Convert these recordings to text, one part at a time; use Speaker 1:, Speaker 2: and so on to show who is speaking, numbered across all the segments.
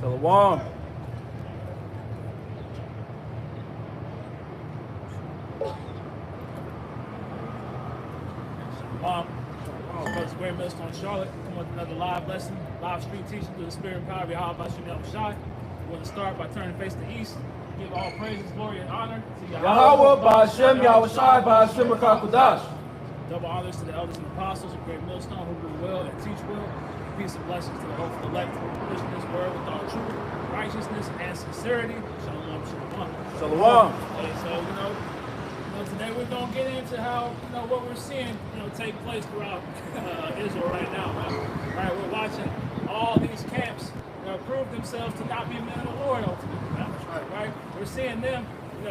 Speaker 1: Shalom.
Speaker 2: Brother Square Millstone Charlotte, come with another live lesson, live stream teaching through the spirit and power of Yahweh B'Shem Shai. We want to start by turning face to east, give all praises, glory, and honor to
Speaker 1: Yahweh B'Shem Shai B'Shem Rakakudash.
Speaker 2: Double honors to the elders and apostles of Great Millstone who rule well and teach well. Peace and blessings to the hopeful elect who listen this word with all truth, righteousness, and sincerity. Shalom, shalom.
Speaker 1: Shalom.
Speaker 2: Hey, so, today we're going to get into how, what we're seeing, take place throughout Israel right now, man. Right, we're watching all these camps, prove themselves to not be men of the Lord ultimately, man. Right? We're seeing them,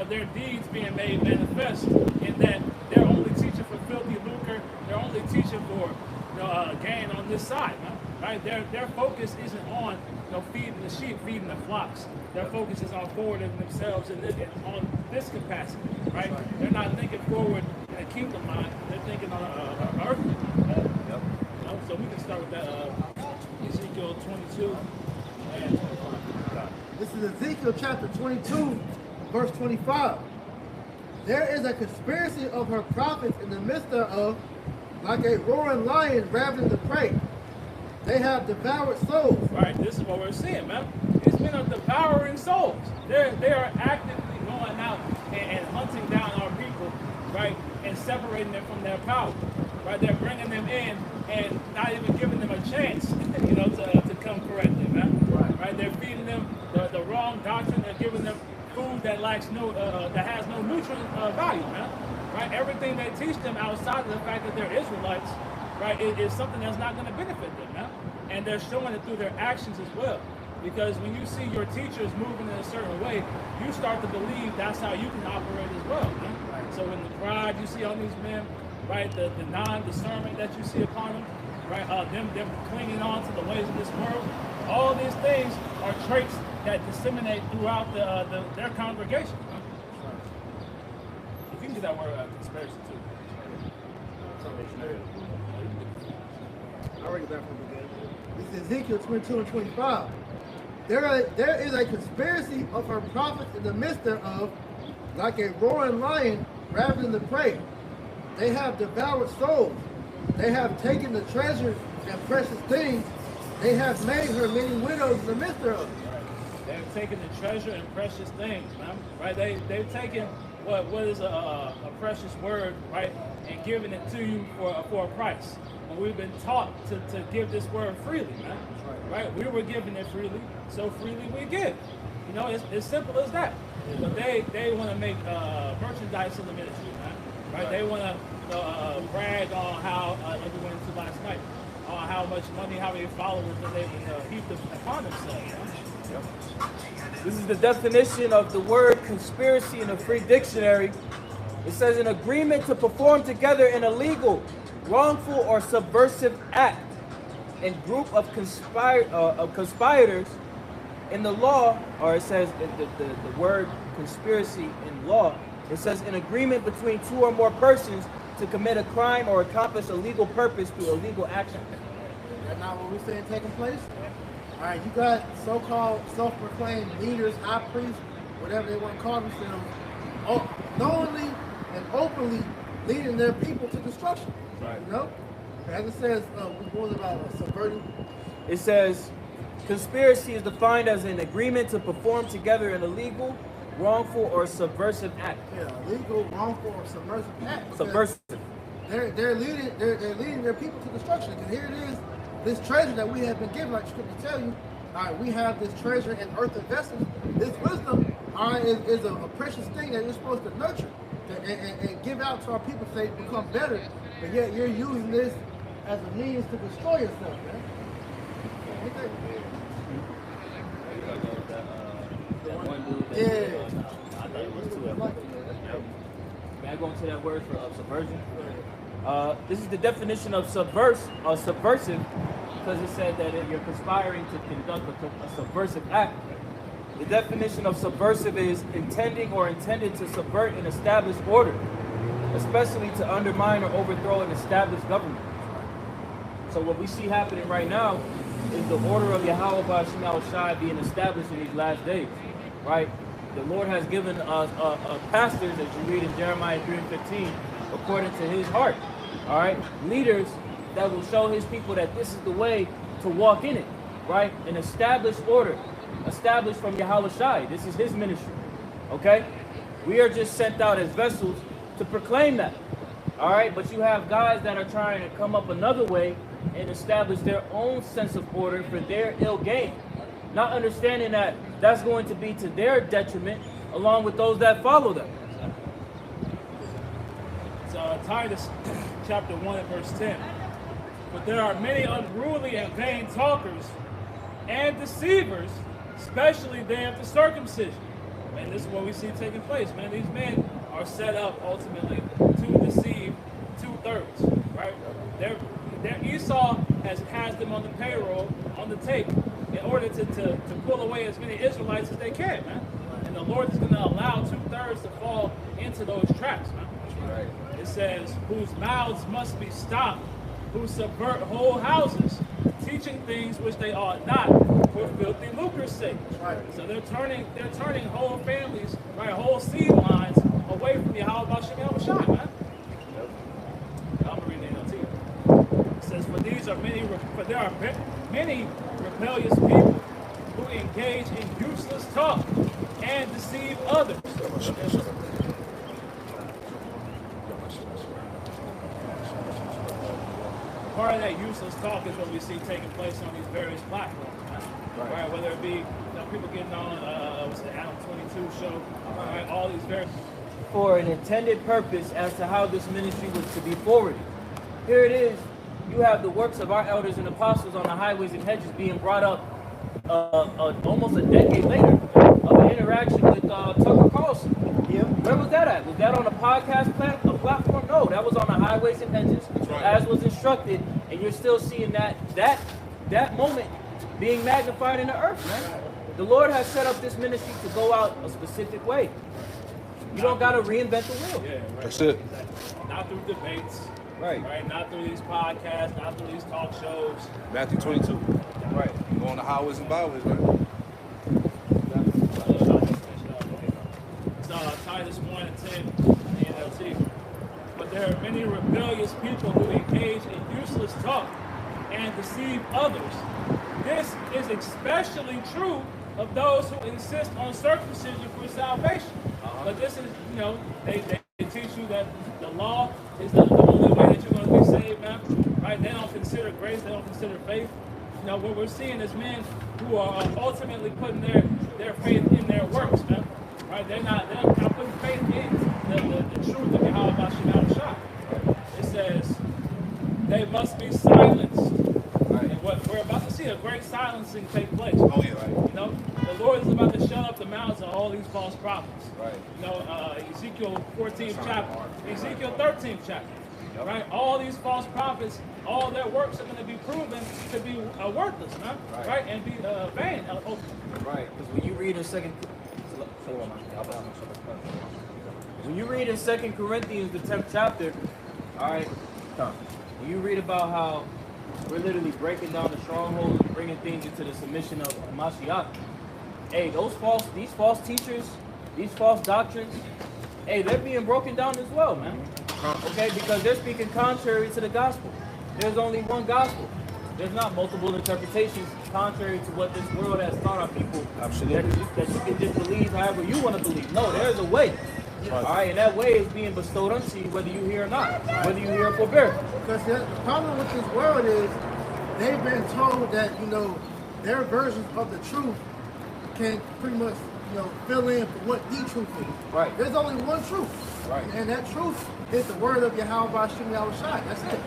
Speaker 2: their deeds being made manifest in that they're only teaching for filthy lucre, they're only teaching for, gain on this side, man. Right? Their focus isn't on, feeding the sheep, feeding the flocks. Their focus is on forwarding themselves on this capacity, right? They're not thinking forward in a kingdom mind. They're thinking on an earthly. Yep. So we can start with that Ezekiel 22 and 25.
Speaker 3: This is Ezekiel chapter 22, verse 25. There is a conspiracy of her prophets in the midst thereof, like a roaring lion ravening the prey. They have devoured souls.
Speaker 2: Right, this is what we're seeing, man. These men are devouring souls. They are actively going out and hunting down our people, right, and separating them from their power. Right, they're bringing them in and not even giving them a chance, to come correctly, man. Right, they're feeding them the wrong doctrine. They're giving them food that lacks that has no nutrient value, man. Right, everything they teach them outside of the fact that they're Israelites, right, is something that's not going to benefit them, man. And they're showing it through their actions as well. Because when you see your teachers moving in a certain way, you start to believe that's how you can operate as well, man. Right. So in the pride you see on these men, right, the non-discernment that you see upon them, right, them clinging on to the ways of this world, all these things are traits that disseminate throughout their congregation. Right. You can get that word conspiracy too.
Speaker 3: I'll read it back from the beginning. This is Ezekiel 22 and 25. There is a conspiracy of her prophets in the midst thereof, like a roaring lion ravening the prey. They have devoured souls. They have taken the treasures and precious things. They have made her many widows in the midst thereof.
Speaker 2: They've taken the treasure and precious things, man. Right? They've taken what is a precious word, right, and given it to you for a price. And we've been taught to give this word freely, man. Right? We were given it freely, so freely we give. It's as simple as that. But they want to make merchandise in the ministry, man. Right? They want to brag on how, like we went into last night, on how much money, how many followers that they've heaped upon themselves.
Speaker 1: Yep. This is the definition of the word conspiracy in the Free Dictionary. It says an agreement to perform together an illegal, wrongful, or subversive act and group of conspirators in the law, or it says the word conspiracy in law, it says an agreement between two or more persons to commit a crime or accomplish a legal purpose through illegal action.
Speaker 3: That's not what we're saying taking place? All right, you got so-called self-proclaimed leaders, high priests, whatever they want to call themselves, knowingly and openly leading their people to destruction. Right. As it says, what was about subverting?
Speaker 1: It says, conspiracy is defined as an agreement to perform together an illegal, wrongful, or subversive act.
Speaker 3: Yeah, illegal, wrongful, or subversive act.
Speaker 1: Subversive.
Speaker 3: They're leading their people to destruction. Because here it is, this treasure that we have been given, like Scripture tell you. All right, we have this treasure in earthen vessels. This wisdom, all right, is a precious thing that you're supposed to nurture and give out to our people so they become better. But yet you're using this as a means to destroy yourself, man.
Speaker 1: Yeah. I thought it was too. May I go into that word for subversion? This is the definition of subversive, because it said that you're conspiring to conduct a subversive act. The definition of subversive is intending or intended to subvert an established order, especially to undermine or overthrow an established government. So what we see happening right now is the order of Yahweh B'Shem Yahushai being established in these last days, right? The Lord has given us pastors, as you read in Jeremiah 3:15, according to his heart, all right? Leaders that will show his people that this is the way to walk in it, right? An established order, established from Yahweh Shai. This is his ministry, okay? We are just sent out as vessels to proclaim that, all right? But you have guys that are trying to come up another way and establish their own sense of order for their ill gain, not understanding that that's going to be to their detriment along with those that follow them.
Speaker 2: So Titus chapter 1 and verse 10. But there are many unruly and vain talkers and deceivers, especially they of the circumcision. And this is what we see taking place, man. These men are set up ultimately to deceive 2/3, right? Their Esau has them on the payroll, on the tape, in order to pull away as many Israelites as they can, man. And the Lord is going to allow 2/3 to fall into those traps, man. Right. It says, whose mouths must be stopped, who subvert whole houses, teaching things which they ought not, for filthy lucre's sake. Right. So they're turning whole families, right, whole seed lines away from Yahweh B'Shem Yahushai, man. I'm gonna read the NLT. It says, for there are many rebellious people who engage in useless talk and deceive others. Part of that useless talk is what we see taking place on these various platforms, right? Whether it be people getting on what's the Adam 22 show, right? All these various
Speaker 1: for an intended purpose as to how this ministry was to be forwarded. Here it is. You have the works of our elders and apostles on the highways and hedges being brought up almost a decade later of an interaction with Tucker Carlson. Yeah. Where was that at? Was that on a podcast platform? No, that was on the highways and hedges, as was instructed, and you're still seeing that moment being magnified in the earth, man. The Lord has set up this ministry to go out a specific way. You don't got to reinvent the wheel.
Speaker 2: Yeah, right.
Speaker 4: That's it.
Speaker 2: Not through debates.
Speaker 1: Right.
Speaker 2: Not through these podcasts, not through these talk shows.
Speaker 4: Matthew 22.
Speaker 1: Right.
Speaker 4: You go on the highways and byways, man.
Speaker 2: Titus 1 and 10 in the NLT. But there are many rebellious people who engage in useless talk and deceive others. This is especially true of those who insist on circumcision for salvation. But this is, they teach you that the law is the only way that you're going to be saved, man. Right? They don't consider grace. They don't consider faith. What we're seeing is men who are ultimately putting their faith in their works, man. Right? They're not putting faith in the truth of Yahweh B'Shem Yahushai. It says they must be silenced. Right? And what we're about to see a great silencing take place.
Speaker 4: Oh yeah, right.
Speaker 2: The Lord is about to shut up the mouths of all these false prophets.
Speaker 4: Right.
Speaker 2: Ezekiel 14th chapter, Ezekiel 13th chapter. Yep. Right? All these false prophets, all their works are going to be proven to be worthless, man. Right? And be vain.
Speaker 1: Right. Because when you read in Second Corinthians, the 10th chapter, all right, when you read about how we're literally breaking down the strongholds and bringing things into the submission of Mashiach. Hey, these false teachers, these false doctrines, hey, they're being broken down as well, man. Okay, because they're speaking contrary to the gospel. There's only one gospel. There's not multiple interpretations contrary to what this world has taught our people.
Speaker 4: Absolutely.
Speaker 1: That you can just believe however you want to believe. No, there's a way. All right, and that way is being bestowed unto you whether you hear or not, whether you hear or forbear.
Speaker 3: Because the problem with this world is they've been told that, their versions of the truth can pretty much, fill in for what the truth is.
Speaker 1: Right.
Speaker 3: There's only one truth.
Speaker 1: Right.
Speaker 3: And that truth is the word of Yahweh B'Shem Yahushai. That's it.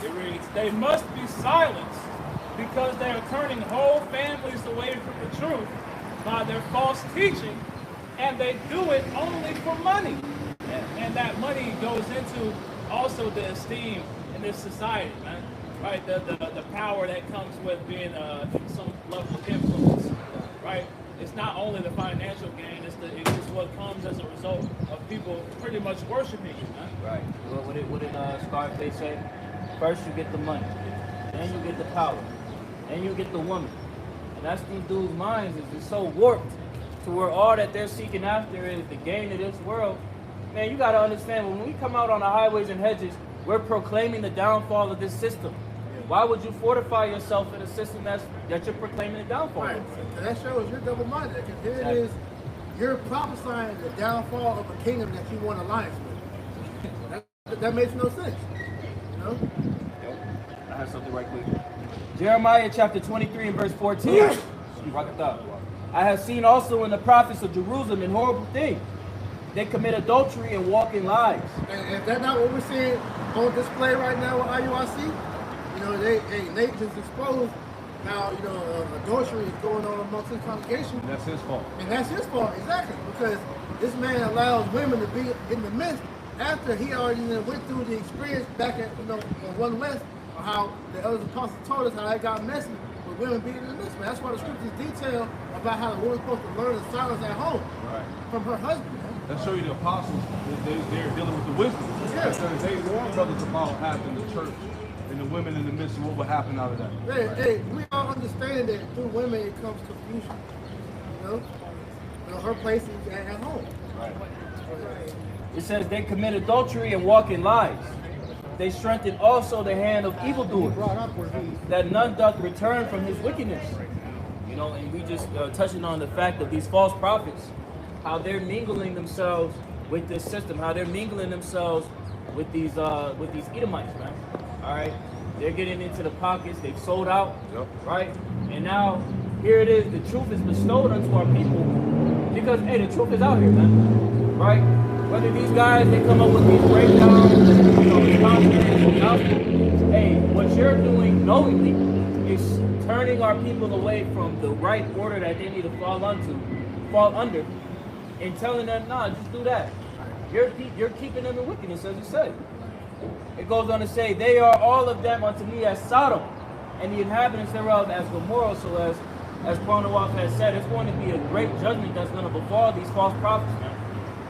Speaker 2: It reads, they must be silenced because they are turning whole families away from the truth by their false teaching, and they do it only for money. And that money goes into also the esteem in this society, man. Right? The power that comes with being some level of influence. Right? it's not only the financial gain, it's what comes as a result of people pretty much worshiping you, man.
Speaker 1: Right. What did Scarface say? First you get the money, then you get the power, then you get the woman. And that's these dudes' minds is just so warped to where all that they're seeking after is the gain of this world. Man, you gotta understand, when we come out on the highways and hedges, we're proclaiming the downfall of this system. Why would you fortify yourself in a system that you're proclaiming the downfall
Speaker 3: Right.
Speaker 1: of?
Speaker 3: And that shows you're double-minded. Because here it is, you're prophesying the downfall of a kingdom that you want alliance with. That makes no sense. You know?
Speaker 1: I have something right quick. Jeremiah chapter 23 and verse 14. Rock it up. I have seen also in the prophets of Jerusalem an horrible thing. They commit adultery and walk in lies.
Speaker 3: And if that's not what we're seeing on display right now with IUIC, you know, Nate just exposed how, you know, adultery is going on amongst his congregation.
Speaker 4: That's his fault.
Speaker 3: And that's his fault, exactly, because this man allows women to be in the midst after he already went through the experience back at, you know, on One West, or how the other apostles told us how it got messy with women being in the midst. Man, that's why the scriptures detail about how the woman's supposed to learn the silence at home from her husband. Man.
Speaker 4: That show you the apostles, they're dealing with the wisdom.
Speaker 3: Yeah.
Speaker 4: Because they warned brothers about having the church and the women in the midst of what would happen out of that.
Speaker 3: Hey, we all understand that through women it comes confusion. You know her place is at home.
Speaker 1: Right. It says they commit adultery and walk in lies. They strengthen also the hand of evildoers, that none doth return from his wickedness. You know, and we just touching on the fact of these false prophets, how they're mingling themselves with this system, how they're mingling themselves with these Edomites, man. All right, they're getting into the pockets. They've sold out, right? And now here it is. The truth is bestowed unto our people because hey, the truth is out here, man. Right? Whether these guys they come up with these breakdowns, you know, these commentaries, hey, what you're doing knowingly is turning our people away from the right order that they need to fall under, and telling them, nah, just do that. You're keeping them in wickedness, as you say. It goes on to say, they are all of them unto me as Sodom, and the inhabitants thereof as Gomorrah. So as Pronowaf has said, it's going to be a great judgment that's going to befall these false prophets, man.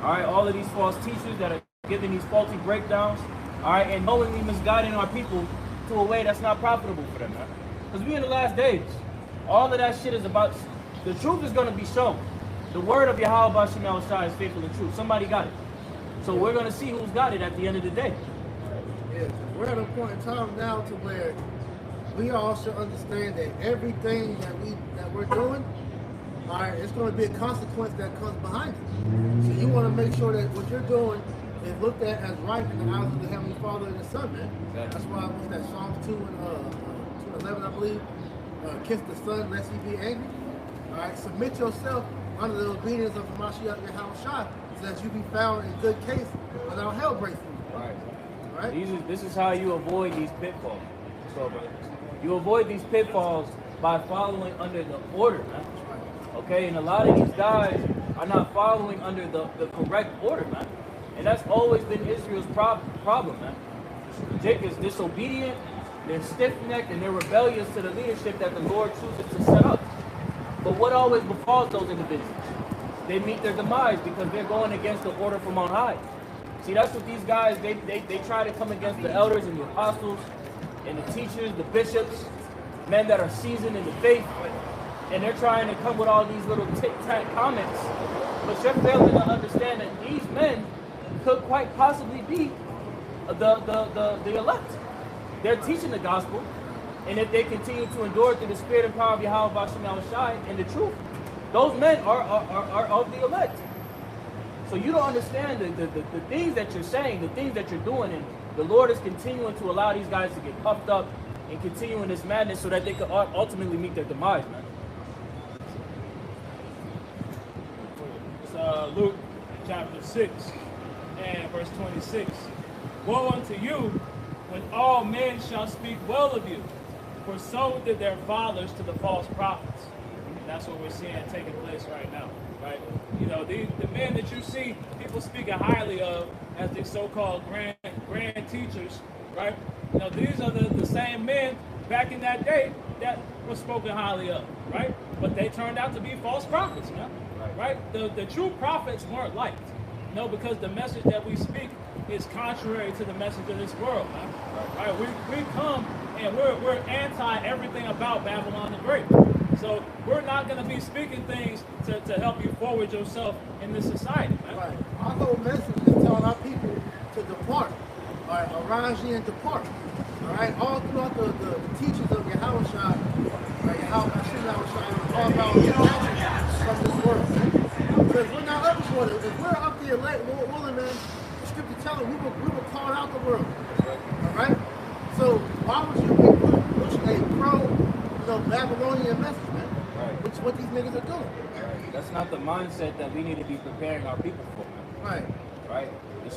Speaker 1: All right, all of these false teachers that are giving these faulty breakdowns, all right, and knowingly misguiding our people to a way that's not profitable for them, man. Because we're in the last days. All of that shit is about, the truth is going to be shown. The word of Yahweh Bashim Yahushua is faithful and true. Somebody got it. So we're going to see who's got it at the end of the day.
Speaker 3: Yeah, we're at a point in time now to where we all should understand that everything that we're doing, all right, it's going to be a consequence that comes behind it. So you want to make sure that what you're doing is looked at as right in the eyes of the Heavenly Father and the Son, man. Exactly. That's why what's that Psalms 2 and 2:11, I believe. Kiss the Son lest he be angry. All right, submit yourself under the obedience of Mashiach Yahushua, so that you be found in good case without hell breaking you.
Speaker 1: Right.
Speaker 3: Right?
Speaker 1: This is how you avoid these pitfalls. So, you avoid these pitfalls by following under the order, man. Okay, and a lot of these guys are not following under the correct order, man. And that's always been Israel's problem, man. Jacob is disobedient, they're stiff-necked, and they're rebellious to the leadership that the Lord chooses to set up. But what always befalls those individuals? They meet their demise because they're going against the order from on high. See, that's what these guys, they try to come against the elders and the apostles and the teachers, the bishops, men that are seasoned in the faith, and they're trying to come with all these little tic-tac comments. But you're failing to understand that these men could quite possibly be the elect. They're teaching the gospel, and if they continue to endure through the spirit and power of Yahweh Bashim Yahushua and the truth, those men are of the elect. So you don't understand the things that you're saying, the things that you're doing, and the Lord is continuing to allow these guys to get puffed up and continue in this madness so that they could ultimately meet their demise, man.
Speaker 2: It's Luke chapter 6 and verse 26. Woe unto you when all men shall speak well of you, for so did their fathers to the false prophets. And that's what we're seeing taking place right now, right? You know, the men that you see people speaking highly of as these so-called grand teachers, right? You know, these are the same men back in that day that were spoken highly of, right? but they turned out to be false prophets, man. Right? The true prophets weren't liked. No, because the message that we speak is contrary to the message of this world, man. Right? We come and we're anti everything about Babylon the Great. So we're not going to be speaking things to help you forward yourself in this society, man.
Speaker 3: Right. Our whole message is telling our people to depart. All right, arise ye and depart. All right, all throughout the teachings of Yahushua, right, Yahushua is all about detaching from this world. Because we're not up for it. If we're up the elect, Lord willing, man, the scripture telling we were called out the world. All right? So why would you be pushing a pro-Babylonian message, man?
Speaker 1: Right.
Speaker 3: Which is what these niggas are doing.
Speaker 1: Right. That's not the mindset that we need to be preparing our people for, man.
Speaker 3: Right.
Speaker 1: Right? The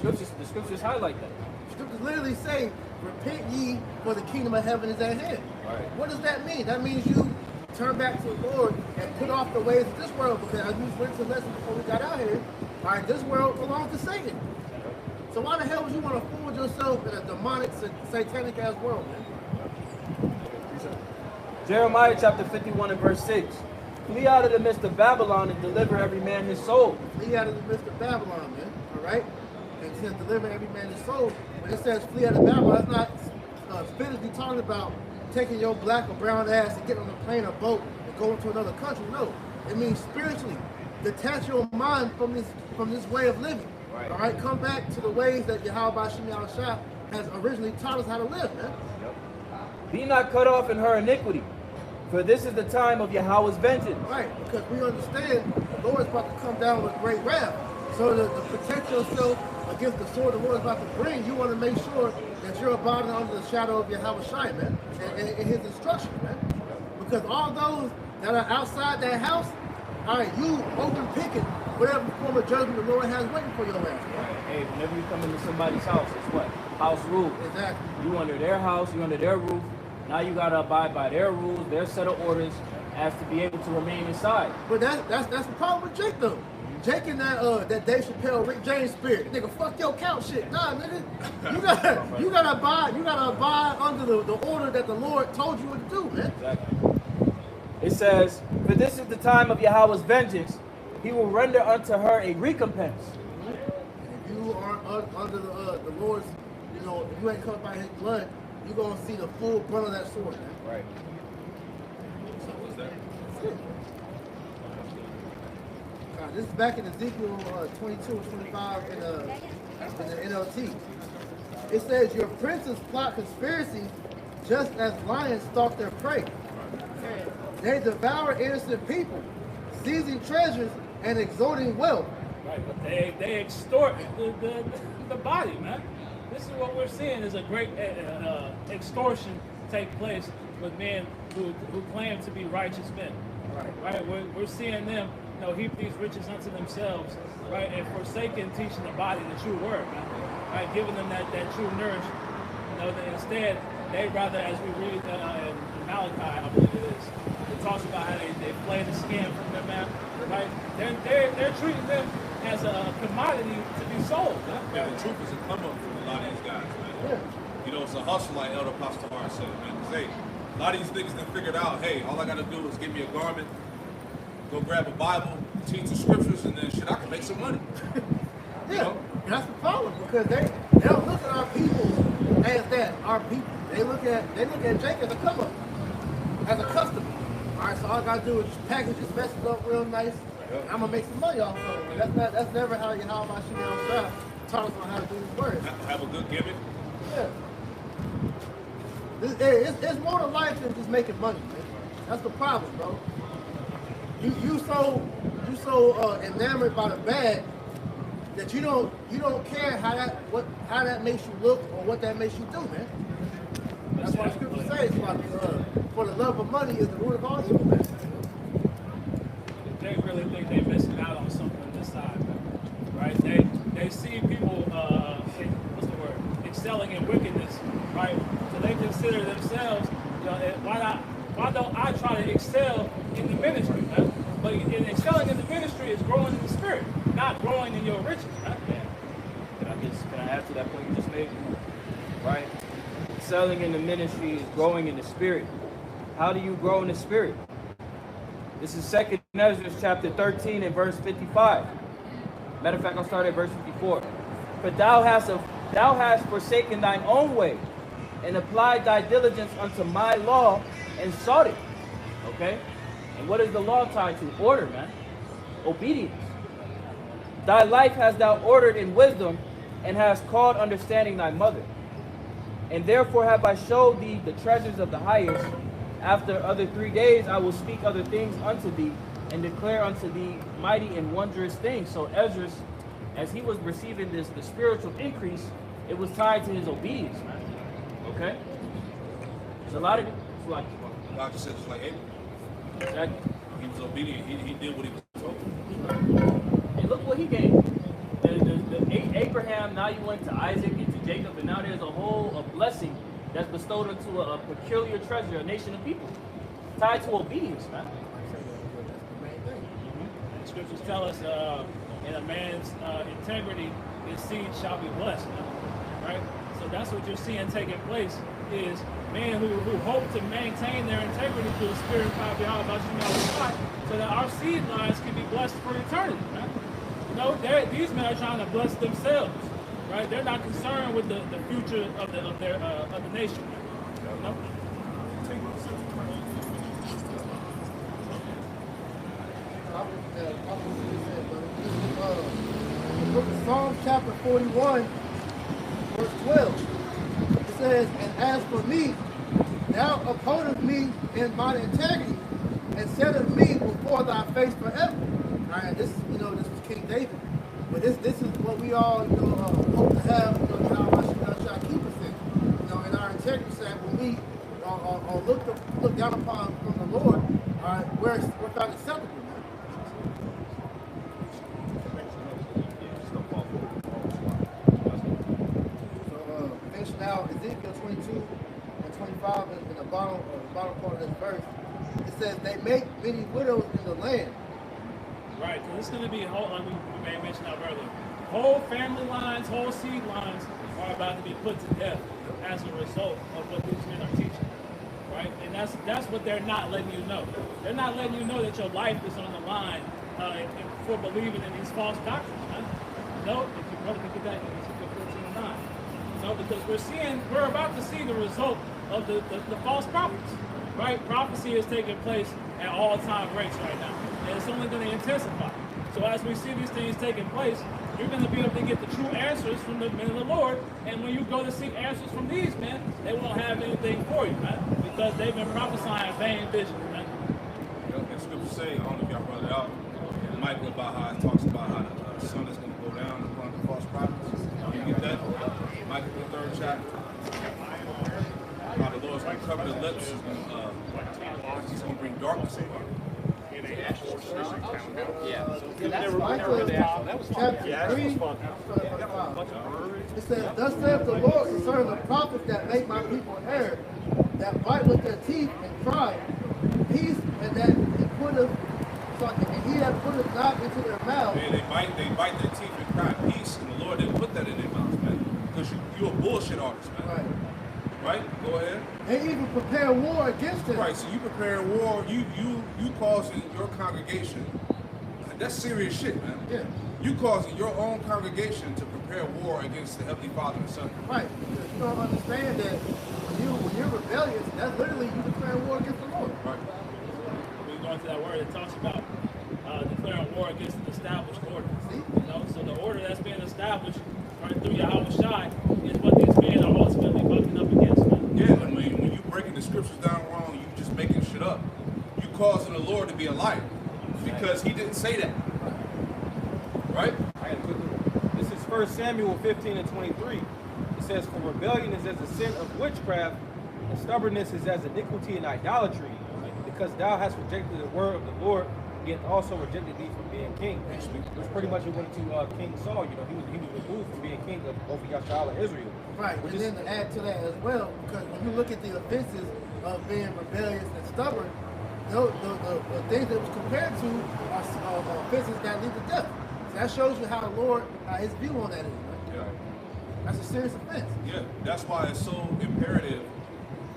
Speaker 1: scriptures highlight that.
Speaker 3: Scriptures literally say, repent ye, for the kingdom of heaven is at hand.
Speaker 1: Right.
Speaker 3: What does that mean? That means you turn back to the Lord and put off the ways of this world, because as we went to the lesson before we got out here, all right, this world belongs to Satan. So why the hell would you want to fool yourself in a demonic, satanic ass world, man?
Speaker 1: Jeremiah chapter 51 and verse 6. Flee out of the midst of Babylon and deliver every man his soul.
Speaker 3: Flee out of the midst of Babylon, man. All right? And it says deliver every man his soul. When it says flee out of Babylon, it's not spiritually talking about taking your black or brown ass and getting on a plane or boat and going to another country. No. It means spiritually. Detach your mind from this way of living.
Speaker 1: Right.
Speaker 3: All right? Come back to the ways that Yahweh Shah has originally taught us how to live, man.
Speaker 1: Yep. Be not cut off in her iniquity, for this is the time of Yahweh's vengeance.
Speaker 3: Right, because we understand the Lord is about to come down with great wrath. So to protect yourself against the sword the Lord is about to bring, you want to make sure that you're abiding under the shadow of Yahweh Shai, man, and his instruction, man. Because all those that are outside that house, all right, you open picking whatever form of judgment the Lord has waiting for your ass.
Speaker 1: Right. Hey, whenever you come into somebody's house, it's what? House rule.
Speaker 3: Exactly.
Speaker 1: You under their house, you under their roof. Now you gotta abide by their rules, their set of orders, as to be able to remain inside.
Speaker 3: But that's the problem with Jake though. Jake and that Dave Chappelle, Rick James spirit, nigga, fuck your count shit. Nah, nigga, you gotta abide under the order that the Lord told you what to do, man.
Speaker 1: Exactly. It says, for this is the time of Yahweh's vengeance. He will render unto her a recompense.
Speaker 3: And if you aren't under the Lord's, if you ain't covered by his blood, you're gonna see the full brunt of that sword, man.
Speaker 1: Right.
Speaker 4: So what's that?
Speaker 3: This is back in Ezekiel 22 and 25 in the NLT. It says, your princes plot conspiracy just as lions stalk their prey. They devour innocent people, seizing treasures and extorting wealth.
Speaker 2: Right, but they extort the body, man. This is what we're seeing is a great extortion take place with men who claim to be righteous men. Right, we're seeing them, heap these riches unto themselves, right, and forsaking teaching the body the true word, man. Right, giving them that true nourishment. That instead they rather, as we read in Malachi, I believe it is, it talks about how they flay the skin from them, man. Right, they're treating them as a commodity to be sold. Man.
Speaker 4: Yeah, the truth is a come up from a lot of these guys, man. It's a hustle, like Elder Pastor said, man. Because, hey, a lot of these niggas done figured out, hey, all I gotta do is give me a garment, go grab a Bible, teach the scriptures, and then shit, I can make some money.
Speaker 3: Yeah, that's the problem, because they don't look at our people as that, our people. They look at Jake as a come up, as a customer. All right, so all I gotta do is just package this message up real nice. And I'm gonna make some money off of it. That's never how my shit outside taught us on how to do these words.
Speaker 4: Have a good gimmick.
Speaker 3: Yeah. It's more to life than just making money, man. That's the problem, bro. You so enamored by the bag that you don't care how that makes you look or what that makes you do, man. That's why the scripture says for the love of money is the root of all evil, man.
Speaker 2: They really think they're missing out on something on this side, man. Right? They see people excelling in wickedness, right? So they consider themselves, why don't I try to excel in the ministry, man? But excelling in the ministry is growing in the spirit, not growing in your riches, right?
Speaker 1: Yeah. Can I add to that point you just made? Right? Excelling in the ministry is growing in the spirit. How do you grow in the spirit? This is 2nd Ezra chapter 13 and verse 55. Matter of fact, I'll start at verse 54. For thou hast forsaken thine own way, and applied thy diligence unto my law, and sought it. Okay? And what is the law tied to? Order, man. Obedience. Thy life hast thou ordered in wisdom, and hast called understanding thy mother. And therefore have I showed thee the treasures of the highest. After other 3 days I will speak other things unto thee, and declare unto thee mighty and wondrous things. So Ezra, as he was receiving the spiritual increase, it was tied to his obedience, man. Okay? There's a lot of it. It's like
Speaker 4: God just said it's like Abraham.
Speaker 1: exactly.
Speaker 4: He was obedient. He did what he was told.
Speaker 1: And look what he gained. Abraham, now you went to Isaac and to Jacob, and now there's a blessing that's bestowed into a peculiar treasure, a nation of people, tied to obedience, man.
Speaker 2: The scriptures tell us, in a man's integrity, his seed shall be blessed. Right? So that's what you're seeing taking place is men who hope to maintain their integrity through the spirit of power behind God, so that our seed lines can be blessed for eternity. Right? You know, these men are trying to bless themselves. Right? They're not concerned with the future of the nation. You know?
Speaker 3: The book of Psalms chapter 41, verse 12. It says, and as for me, thou upholdest me in my integrity, and settest me before thy face forever. All right, this this was King David. But this is what we all hope to have, how shall keep us in. In our integrity side, when we look down upon from the Lord, all right, we're found acceptable. Now, Ezekiel 22 and 25 in the bottom part of this verse, it says, they make many widows in the land.
Speaker 2: Right, because it's going to be whole, like we may have mentioned that earlier, whole family lines, whole seed lines are about to be put to death as a result of what these men are teaching. Right? And that's what they're not letting you know. They're not letting you know that your life is on the line for believing in these false doctrines. Right? No, if you brother can get that in Ezekiel 14 and 9. No, because we're about to see the result of the false prophets, right? Prophecy is taking place at all-time rates right now, and it's only going to intensify. So as we see these things taking place, you're going to be able to get the true answers from the men of the Lord, and when you go to seek answers from these men, they won't have anything for you, man, because they've been prophesying vain visions, man.
Speaker 4: The scriptures say, I don't know if y'all brought it out, in Michael about how it talks about how the sun is going to go down upon the false prophets. You get that? Michael, the 3rd chapter. How the Lord's going to cover the lips. He's going to bring darkness upon them.
Speaker 3: That's Micah chapter 3. It says, thus saith the Lord concerning the prophets that make my people err, that bite with their teeth and cry, peace, and that he that putteth not into their mouth.
Speaker 4: Man, they bite their teeth and cry peace, and the Lord didn't put that in their mouths, man. Because you're a bullshit artist, man. Right? Go ahead.
Speaker 3: They even prepare war against them.
Speaker 4: Right, so you prepare war, you causing your congregation. That's serious shit, man.
Speaker 3: Yeah.
Speaker 4: You causing your own congregation to prepare war against the Heavenly Father and Son.
Speaker 3: Right. Because you don't understand that when you're rebellious, that's literally you declaring war against the Lord.
Speaker 4: Right.
Speaker 2: We go into that word that talks about declaring war against the established order.
Speaker 3: See?
Speaker 2: So the order that's being established right through Yahweh Shai is what these men are ultimately bucking up against. Man.
Speaker 4: Yeah, I mean, when you breaking the scriptures down wrong, you just making shit up. You causing the Lord to be a liar because he didn't say that. Right?
Speaker 1: I got a quick one. This is 1 Samuel 15 and 23. It says, for rebellion is as the sin of witchcraft, and stubbornness is as iniquity and idolatry, because thou hast rejected the word of the Lord, yet also rejected thee from being king. Which pretty much went to King Saul. He was removed from being king over Yasha'Allah Israel.
Speaker 3: Right, and then to add to that as well, because when you look at the offenses of being rebellious and stubborn, the things that was compared to are offenses that lead to death. So that shows you how the Lord, his view on that is. Right?
Speaker 4: Yeah.
Speaker 3: That's a serious offense.
Speaker 4: Yeah, that's why it's so imperative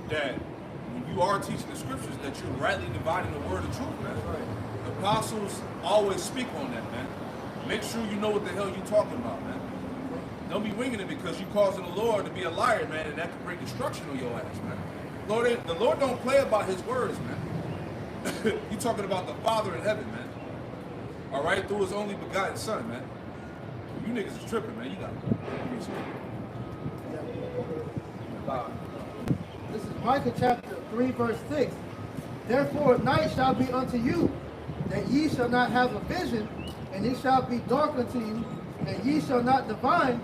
Speaker 4: that when you are teaching the scriptures, that you're rightly dividing the word of truth, man. The apostles always speak on that, man. Make sure you know what the hell you're talking about, man. Don't be winging it because you're causing the Lord to be a liar, man, and that could bring destruction on your ass, man. The Lord don't play about his words, man. You're talking about the Father in heaven, man. All right, through his only begotten Son, man. You niggas is tripping, man. You got
Speaker 3: This is Micah chapter 3, verse 6. Therefore night shall be unto you, that ye shall not have a vision, and it shall be dark unto you, and ye shall not divine,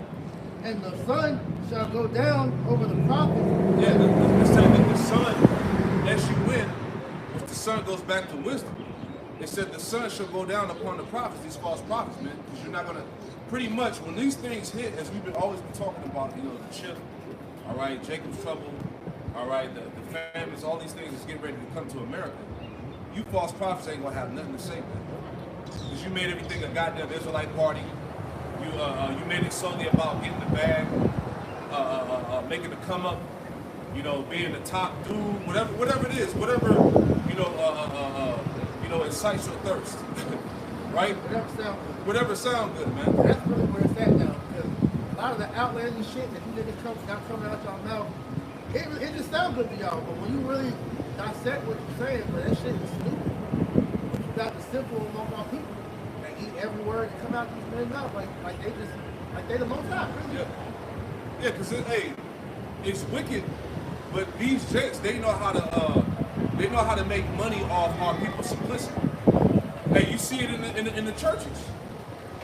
Speaker 3: and the sun shall go down over the prophets.
Speaker 4: Yeah, the sun, as you win, if the sun goes back to wisdom, it said the sun shall go down upon the prophets, these false prophets, man, because you're not going to, pretty much, when these things hit, as we've always been talking about, you know, the chip, all right, Jacob's trouble, all right, the famines, all these things is getting ready to come to America. You false prophets ain't going to have nothing to say, man, because you made everything a goddamn Israelite party. You made it solely about getting the bag, making the come up, you know, being the top dude, whatever it is, whatever, incites your thirst, right? Whatever sounds good, man.
Speaker 3: That's really where it's at now, because a lot of the outlandish shit that you niggas got coming out your mouth, it just sounds good to y'all, but when you really dissect what you're saying, but that shit is stupid. You got the simple among our people. Eat every word that come out these men's mouth like they the most high, really.
Speaker 4: Yeah, because it's wicked, but these jakes, they know how to make money off our people's simplicity. Hey, you see it in the churches.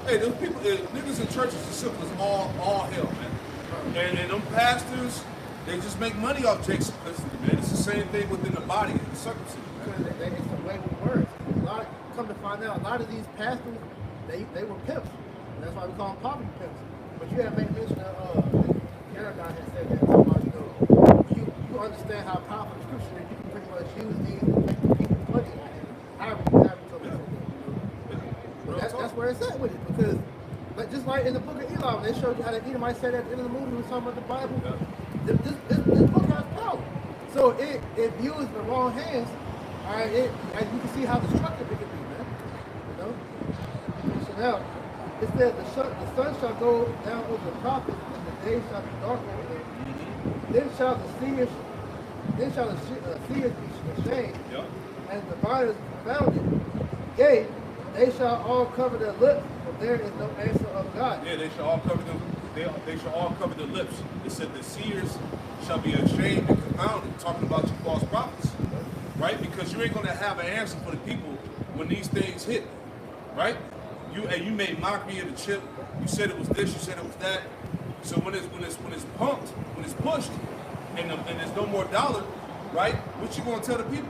Speaker 4: Hey, those people, niggas in churches are simple as all hell, man. And them pastors, they just make money off Jake's simplicity, man. It's the same thing within the body and the circumcision, man.
Speaker 3: They get some way with words. Come to find out, a lot of these pastors, they were pimps. And that's why we call them poverty pimps. But you have made mention of, Paragon had said that, you understand how powerful the scripture is, you can pretty much use these to make the people money. However you told me to do. That's where it's at with it. Because, just like in the book of Eli, when they showed you how the Edomites said at the end of the movie, we were talking about the Bible, this book has power. So if used in the wrong hands, all right, you can see how destructive it can be, man. You know? So now, it says the sun shall go down over the prophets, and the day shall be dark over them. Then shall the seers be ashamed, and the diviners confounded. Yea, they shall all cover their lips, for there is no answer of God.
Speaker 4: Yeah, they shall all cover them. They shall all cover their lips. It said the seers shall be ashamed and confounded, talking about you false prophets. Right? Because you ain't gonna have an answer for the people when these things hit, right? You made mockery of the chip. You said it was this. You said it was that. So when it's pumped, when it's pushed, and there's no more dollar, right? What you gonna tell the people?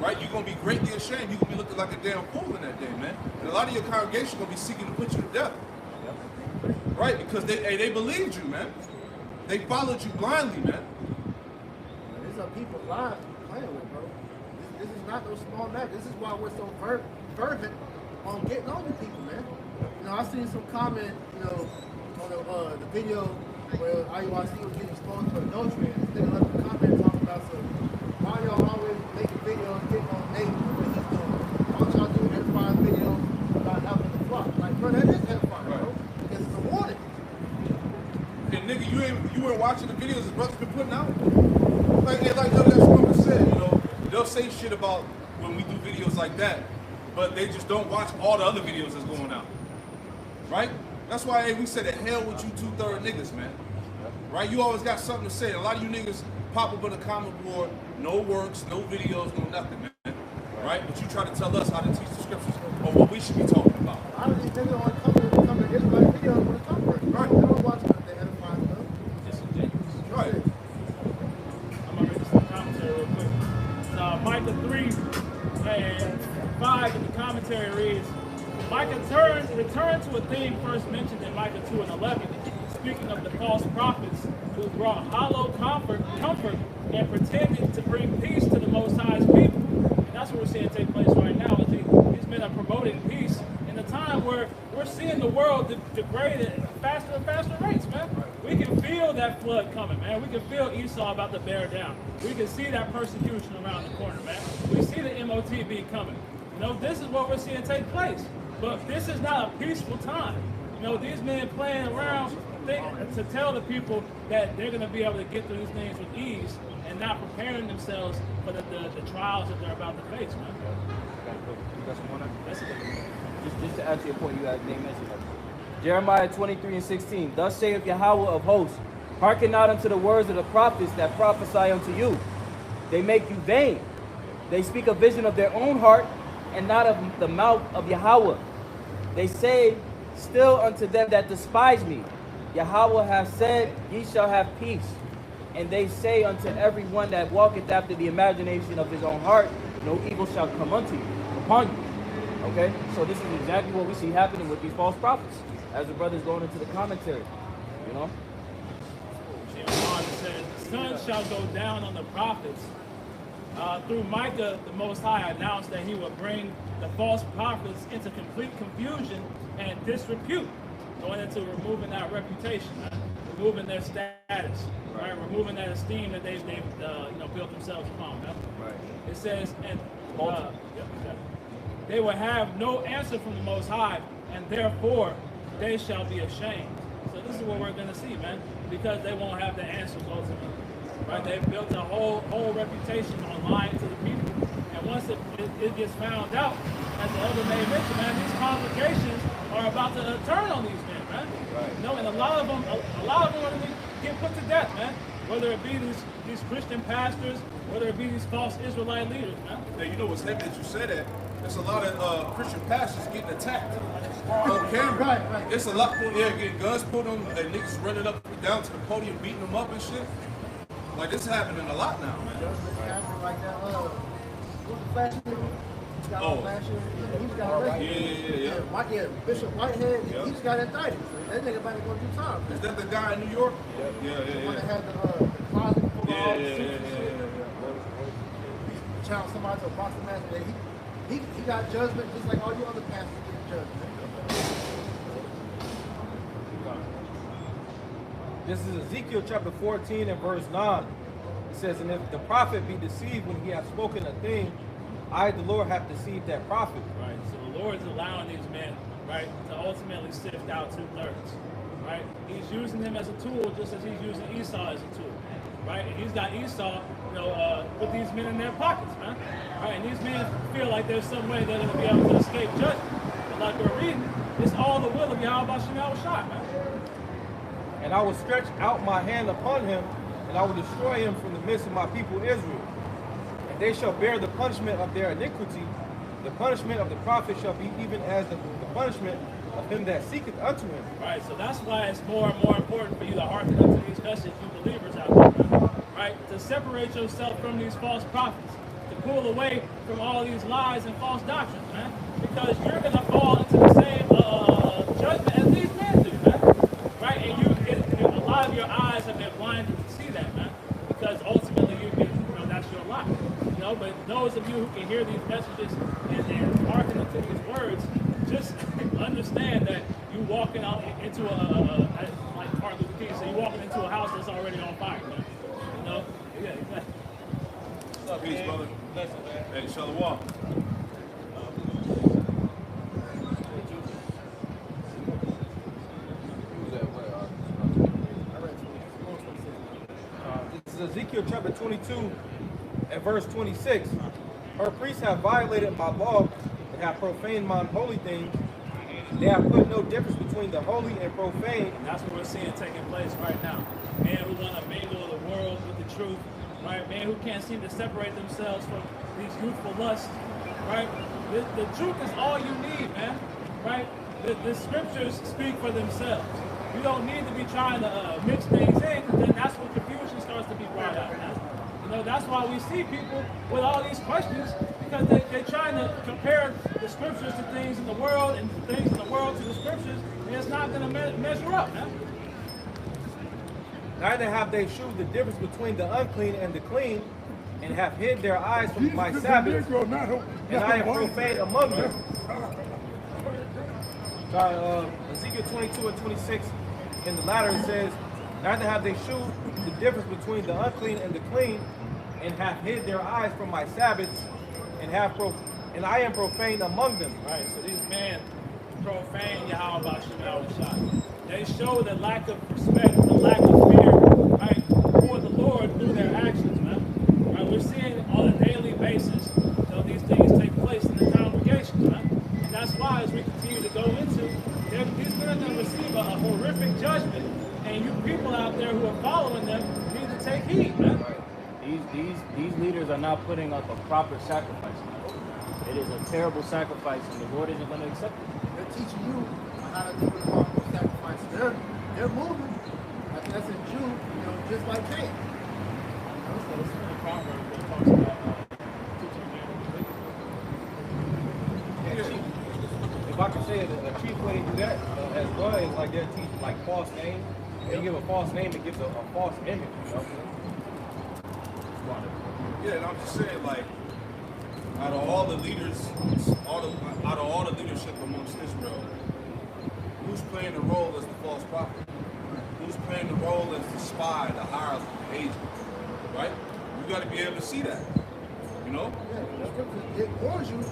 Speaker 4: Right? You're gonna be greatly ashamed. You're gonna be looking like a damn fool in that day, man. And a lot of your congregation gonna be seeking to put you to death, right? Because they believed you, man. They followed you blindly, man.
Speaker 3: These are people lives playing with, bro. This is not no small matter. This is why we're so fervent on getting on with people, man. You know, I seen some comment, you know, on the video where IUIC was getting exposed for adultery, and this nigga left a comment talking about why y'all always making videos getting on Nate and what he's doing. Why don't y'all do edifying videos about helping the flock? Like, bro, that is edifying, bro. Because it's a warning.
Speaker 4: And nigga, you weren't watching the videos his brother's been putting out? Like WS said, you know, they'll say shit about when we do videos like that, but they just don't watch all the other videos that's going out. Right? That's why we said, the hell with you 2/3 niggas, man. Right? You always got something to say. A lot of you niggas pop up on the comment board, no works, no videos, no nothing, man. Right? But you try to tell us how to teach the scriptures or what we should be talking about.
Speaker 3: A lot of these niggas want to come to Israelite videos when it's comfort. Right? They don't watch the edifying stuff.
Speaker 4: Right.
Speaker 2: I'm going to read some commentary real quick. Micah 3:5 in the commentary reads, Micah returned to a theme first mentioned in Micah 2:11, speaking of the false prophets who brought hollow comfort and pretended to bring peace to the Most High's people. And that's what we're seeing take place right now. These men are promoting peace in in a time where we're seeing the world degrade at faster and faster rates, man. We can feel that flood coming, man. We can feel Esau about to bear down. We can see that persecution around the corner, man. We see the MOTB coming. You know, this is what we're seeing take place. But this is not a peaceful time. You know, these men playing around to tell the people that they're going to be able to get through these things with ease and not preparing themselves for the trials that they're about to face, man. That's it.
Speaker 1: Just to answer your point, you guys didn't mention that. Jeremiah 23:16. Thus saith Yahweh of hosts, hearken not unto the words of the prophets that prophesy unto you. They make you vain. They speak a vision of their own heart and not of the mouth of Yahweh. They say still unto them that despise me, Yahweh hath said, ye shall have peace. And they say unto every one that walketh after the imagination of his own heart, no evil shall come upon you. Okay, so this is exactly what we see happening with these false prophets, as the brothers going into the commentary, you know.
Speaker 2: It says, the sun shall go down on the prophets. Through Micah, the Most High announced that he would bring the false prophets into complete confusion and disrepute, going into removing that reputation, removing their status, right? Removing that esteem that they've built themselves upon. Right? It says, and they will have no answer from the Most High, and therefore they shall be ashamed. So this is what we're going to see, man, because they won't have the answers ultimately. Right? They've built a whole reputation on lying to the people, and once it gets found out, as the elder may mention, man, these congregations are about to turn on these men, man. Right. You know, and a lot of them are going to get put to death, man. Whether it be these Christian pastors, whether it be these false Israelite leaders, man.
Speaker 4: Now, you know what's heavy that you said that? There's a lot of Christian pastors getting attacked on camera.
Speaker 3: Right.
Speaker 4: It's a lot more, getting guns put on, and niggas running up down to the podium, beating them up and shit. Like, this is happening a lot now, man.
Speaker 3: Like that, what's the flash nigga? He's got all flash nigga. He just got arrested. Yeah. Bishop Whitehead, he just got indicted. That nigga about to go do time.
Speaker 4: Is that the guy in New York? Yeah.
Speaker 3: The one that had the closet full of all the suits and shit. He challenged somebody to a boxing match. He got judgment just like all you other pastors get judgment.
Speaker 5: This is Ezekiel chapter 14 and verse 9. It says, and if the prophet be deceived when he hath spoken a thing, I, the Lord, have deceived that prophet.
Speaker 2: Right. So the Lord is allowing these men, right, to ultimately sift out 2/3. Right. He's using them as a tool, just as he's using Esau as a tool. Right. And he's got Esau, with these men in their pockets, man. Right. And these men feel like there's some way they're going to be able to escape judgment. But like we're reading, it's all the will of Yahweh Shah, man.
Speaker 5: And I will stretch out my hand upon him, and I will destroy him from the midst of my people Israel. And they shall bear the punishment of their iniquity. The punishment of the prophet shall be even as the punishment of him that seeketh unto him.
Speaker 2: Right, so that's why it's more and more important for you to hearken unto these messages, you believers out there, man. Right? To separate yourself from these false prophets, to pull away from all these lies and false doctrines, man. Because you're going to fall into the same judgment as these men do, man. Right? And a lot of your eyes have been blinded to see that, man. Because ultimately, that's your lot. But those of you who can hear these messages and hearken to these words, just understand that you walking out into like Martin Luther King said, you walking into a house that's already on fire, man. Yeah, exactly.
Speaker 4: What's up, peace, brother? Hey, shalom.
Speaker 5: This is Ezekiel chapter 22 and verse 26. Her priests have violated my law and have profaned mine holy things. They have put no difference between the holy and profane.
Speaker 2: And that's what we're seeing taking place right now. Men who want to mingle the world with the truth, right? Men who can't seem to separate themselves from these youthful lusts, right? The truth is all you need, man, right? The scriptures speak for themselves. You don't need to be trying to mix things in, because then that's when confusion starts to be brought out, man. That's why we see people with all these questions, because they're trying to compare the scriptures to things in the world and things in the world to the scriptures, and it's not going to measure up, man.
Speaker 5: Neither have they shewed the difference between the unclean and the clean, and have hid their eyes from my Sabbaths, and I am profane among them. Ezekiel 22 and 26, in the latter it says, neither have they shewed the difference between the unclean and the clean, and have hid their eyes from my Sabbaths, and I am profane among them.
Speaker 2: Right, so these men profane Yahweh B'Shem Yahushua. They show the lack of respect, the lack of fear, right, for the Lord through their actions, man. Right, we're seeing on a daily basis, these things take place in the congregations, man. And that's why, as we continue to go into, these men are going to receive a horrific judgment, and you people out there who are following them need to take heed, man.
Speaker 1: These leaders are not putting up a proper sacrifice. It is a terrible sacrifice, and the Lord isn't going to accept it.
Speaker 3: They're teaching you how to do the proper sacrifice. They're moving. I think that's in Jude, just like Cain.
Speaker 2: So this is in the Proverbs that talks about teaching
Speaker 5: If I can say it, a chief way to do that as well is like they're teaching like false names. They give a false name, it gives a false image,
Speaker 4: Yeah, and I'm just saying, like, out of all the leaders, out of all the leadership amongst Israel, who's playing the role as the false prophet? Who's playing the role as the spy, the hireling, the agent? Right? You got to be able to see that.
Speaker 3: Yeah, the scripture, it warns you. It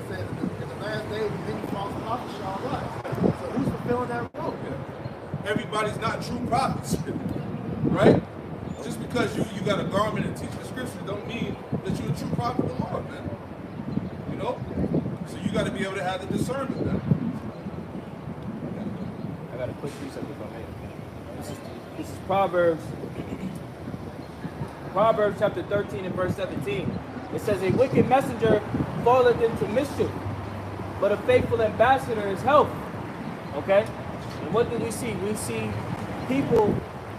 Speaker 3: says in the last days, many false prophets shall rise. So who's fulfilling that role?
Speaker 4: Yeah. Everybody's not true prophets, right? Just because you got a garment and teach the scripture don't mean that you're a true prophet of the Lord, man. So you got to be able to have the discernment, man.
Speaker 1: I got a quick precept if I may. This is Proverbs chapter 13 and verse 17. It says, a wicked messenger falleth into mischief, but a faithful ambassador is health. Okay? And what do we see? We see people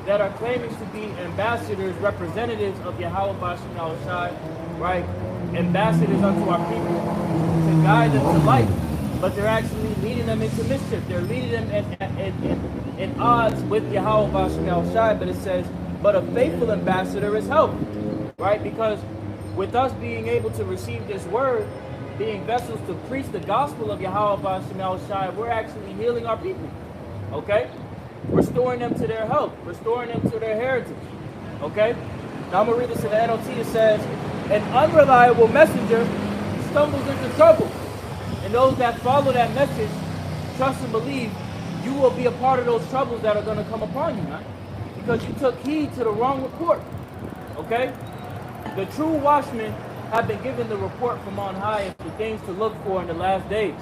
Speaker 1: that are claiming to be ambassadors, representatives of Yahweh B'Shem Yahushua, right? Ambassadors unto our people to guide them to life, but they're actually leading them into mischief. They're leading them in odds with Yahweh B'Shem Yahushua, but it says, but a faithful ambassador is help, right? Because with us being able to receive this word, being vessels to preach the gospel of Yahweh B'Shem Yahushua, we're actually healing our people, okay? Restoring them to their health, restoring them to their heritage, okay? Now I'm going to read this in the NLT. It says, an unreliable messenger stumbles into trouble. And those that follow that message, trust and believe, you will be a part of those troubles that are going to come upon you, man. Because you took heed to the wrong report, okay? The true watchmen have been given the report from on high as the things to look for in the last days.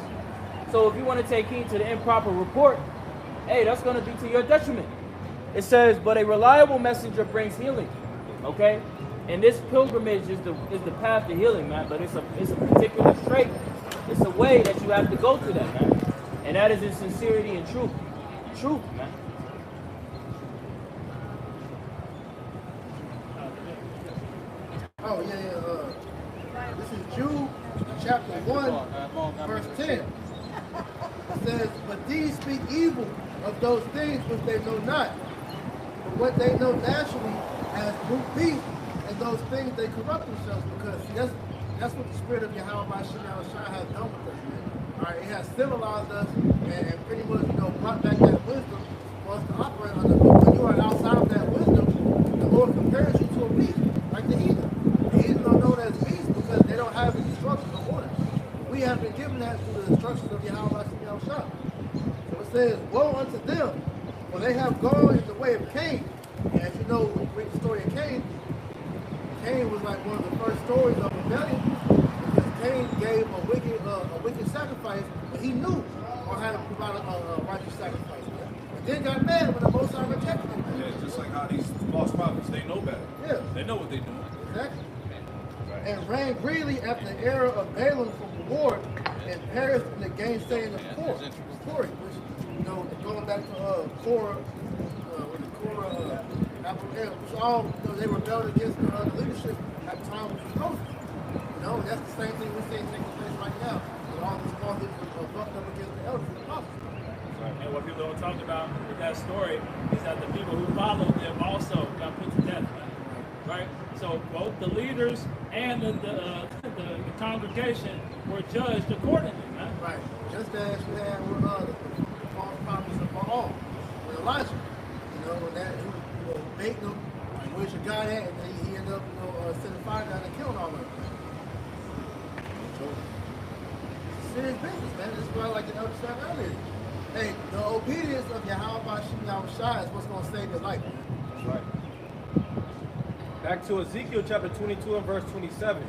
Speaker 1: So if you want to take heed to the improper report, hey, that's going to be to your detriment. It says, but a reliable messenger brings healing, okay? And this pilgrimage is the path to healing, man. But it's a particular trait. It's a way that you have to go through that, man. And that is in sincerity and truth. Truth, man.
Speaker 3: Oh, yeah. This is Jude, chapter 1, verse 10. It says, but these speak evil of those things which they know not. But what they know naturally as brute beasts, and those things they corrupt themselves, because that's what the spirit of Yahweh B'Shem Yahushua has done with us, man. All right, it has civilized us and pretty much, brought back that wisdom for us to operate under. But when you are outside of that wisdom, the Lord compares you to a beast, like the heathen. The heathen are known as beasts because they don't have instructions or orders. We have been given that through the instructions of Yahweh B'Shem Yahushua. So it says, woe unto them, for they have gone in the way of Cain. And as you know, when you read the story of Cain was like one of the first stories of rebellion, because Cain gave a wicked sacrifice, but he knew on how to provide a righteous sacrifice. And then got mad when the Most High rejected him.
Speaker 4: Yeah, just like how these false prophets, they know better.
Speaker 3: Yeah.
Speaker 4: They know what they're doing.
Speaker 3: Exactly. And ran greedily after the error of Balaam from the Lord, and perished in the gainsaying of Corey, which, going back to Korah, which all, they rebelled against the leadership at the time of Moses. That's the same thing we're seeing taking place right now. All these false leaders are bucked up against the elders and the apostles.
Speaker 2: And what people don't talk about with that story is that the people who followed them also got put to death, right? So both the leaders and the congregation were judged accordingly, man.
Speaker 3: Right. Just as you had with the false prophets of Baal, with Elijah. You know, when that he was, baiting them, like, where's your God at? And then he ended up, sending fire down and killing all of them. So, it's serious business, man. This is why I like to understand earlier. Hey, the obedience of Yahweh Shai is what's going to save your life, man.
Speaker 5: That's right. Back to Ezekiel chapter 22 and verse 27.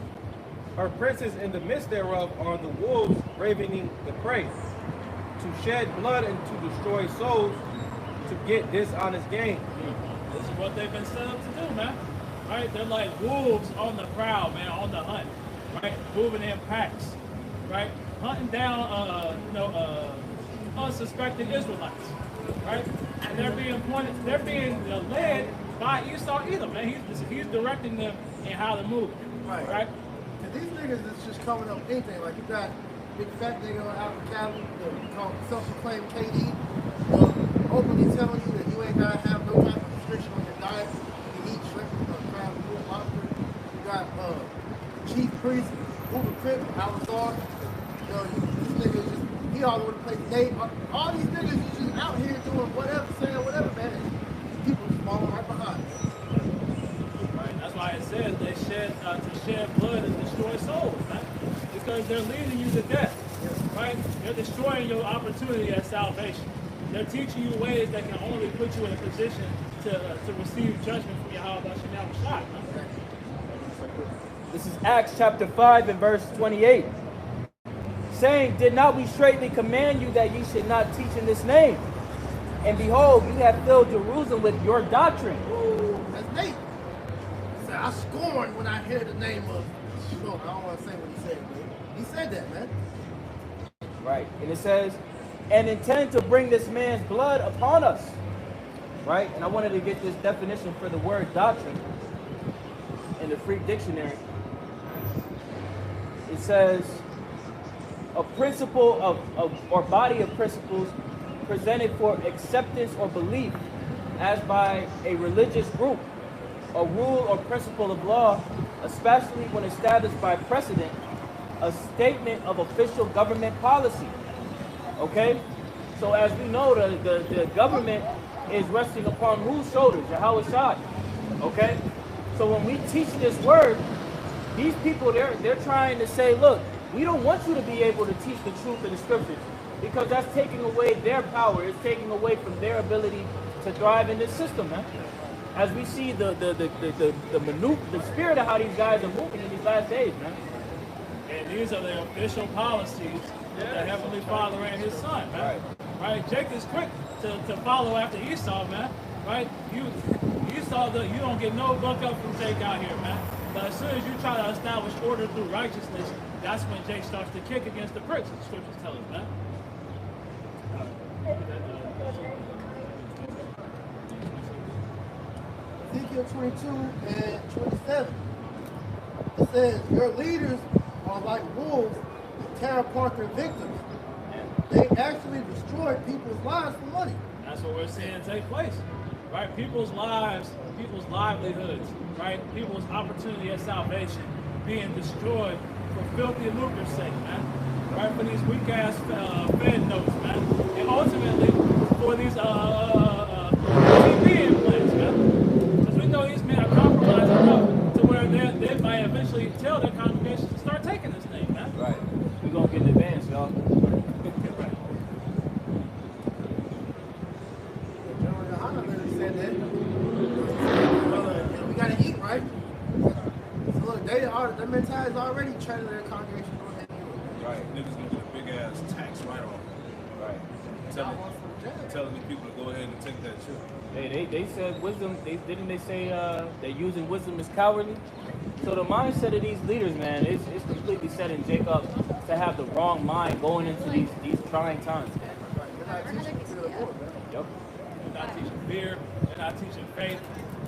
Speaker 5: Her princes in the midst thereof are the wolves ravening the prey, to shed blood and to destroy souls, to get dishonest gain.
Speaker 2: This is what they've been set up to do, man. Right? They're like wolves on the prowl, man, on the hunt. Right? Moving in packs. Right? Hunting down, unsuspecting Israelites. Right? And they're being led by Esau Edom, man. He's directing them in how to move. Right?
Speaker 3: And these niggas is just coming up with anything. Like, you got big fat nigga out in Cali, called self-proclaimed KD, openly telling you that you ain't gotta have no type of restriction on your diet. You can eat shrimp, crab, pool, lobster. You got chief priest, Uber Crip, Alizar. This nigga is just, he all over the place. All these niggas is just out here doing whatever, saying whatever, man. And people just falling right behind.
Speaker 2: That's why it says they to shed blood and destroy souls, right? Because they're leading you to death, right? They're destroying your opportunity at salvation. They're teaching you ways that can only put you in a position to receive judgment from Yahweh Shai.
Speaker 1: This is Acts chapter 5 and verse 28. Saying, did not we straightly command you that ye should not teach in this name? And behold, you have filled Jerusalem with your doctrine.
Speaker 3: Ooh, that's Nate. I scorn when I hear the name of, I don't want to say what he said, but he said that, man.
Speaker 1: Right, and it says, and intend to bring this man's blood upon us. Right, and I wanted to get this definition for the word doctrine in the Free Dictionary. It says, a principle or body of principles presented for acceptance or belief as by a religious group, a rule or principle of law, especially when established by precedent, a statement of official government policy. Okay? So as we know, the government is resting upon whose shoulders? Yahweh Shai. Okay? So when we teach this word, these people, they're trying to say, look, we don't want you to be able to teach the truth in the scriptures, because that's taking away their power. It's taking away from their ability to thrive in this system, man. As we see the spirit of how these guys are moving in these last days, man.
Speaker 2: And these are the official policies of the Heavenly Father and His Son, man. Right? Jake is quick to follow after Esau, man. Right? Esau, you don't get no buck up from Jake out here, man. But as soon as you try to establish order through righteousness, that's when Jake starts to kick against the pricks, the scriptures tell us, man.
Speaker 3: Ezekiel 22 and 27. It says, your leaders are like wolves that tear apart their victims. They actually destroy people's lives for money.
Speaker 2: That's what we're seeing take place. Right? People's lives, people's livelihoods, right? People's opportunity at salvation being destroyed for filthy lucre's sake, man. Right? For these weak ass Fed notes, man. And ultimately for these TV implants, man. Because we know these men are compromised enough to where they might eventually tell their congregations to start taking this thing, man.
Speaker 1: Right. We're gonna get in advance, y'all.
Speaker 3: Said that. We gotta eat, right? So look, their mentality is already training their congregation to go ahead and do it.
Speaker 4: Right. Niggas gonna get a big ass tax write-off.
Speaker 1: Right.
Speaker 4: Telling the people to go ahead and take that shit.
Speaker 1: Hey, they said wisdom. Didn't they say that using wisdom is cowardly? So the mindset of these leaders, man, is completely setting Jacob to have the wrong mind going into these trying times.
Speaker 3: Right. They're not teaching to the Lord, man.
Speaker 1: Yep.
Speaker 2: They're not teaching fear. They're not teaching faith.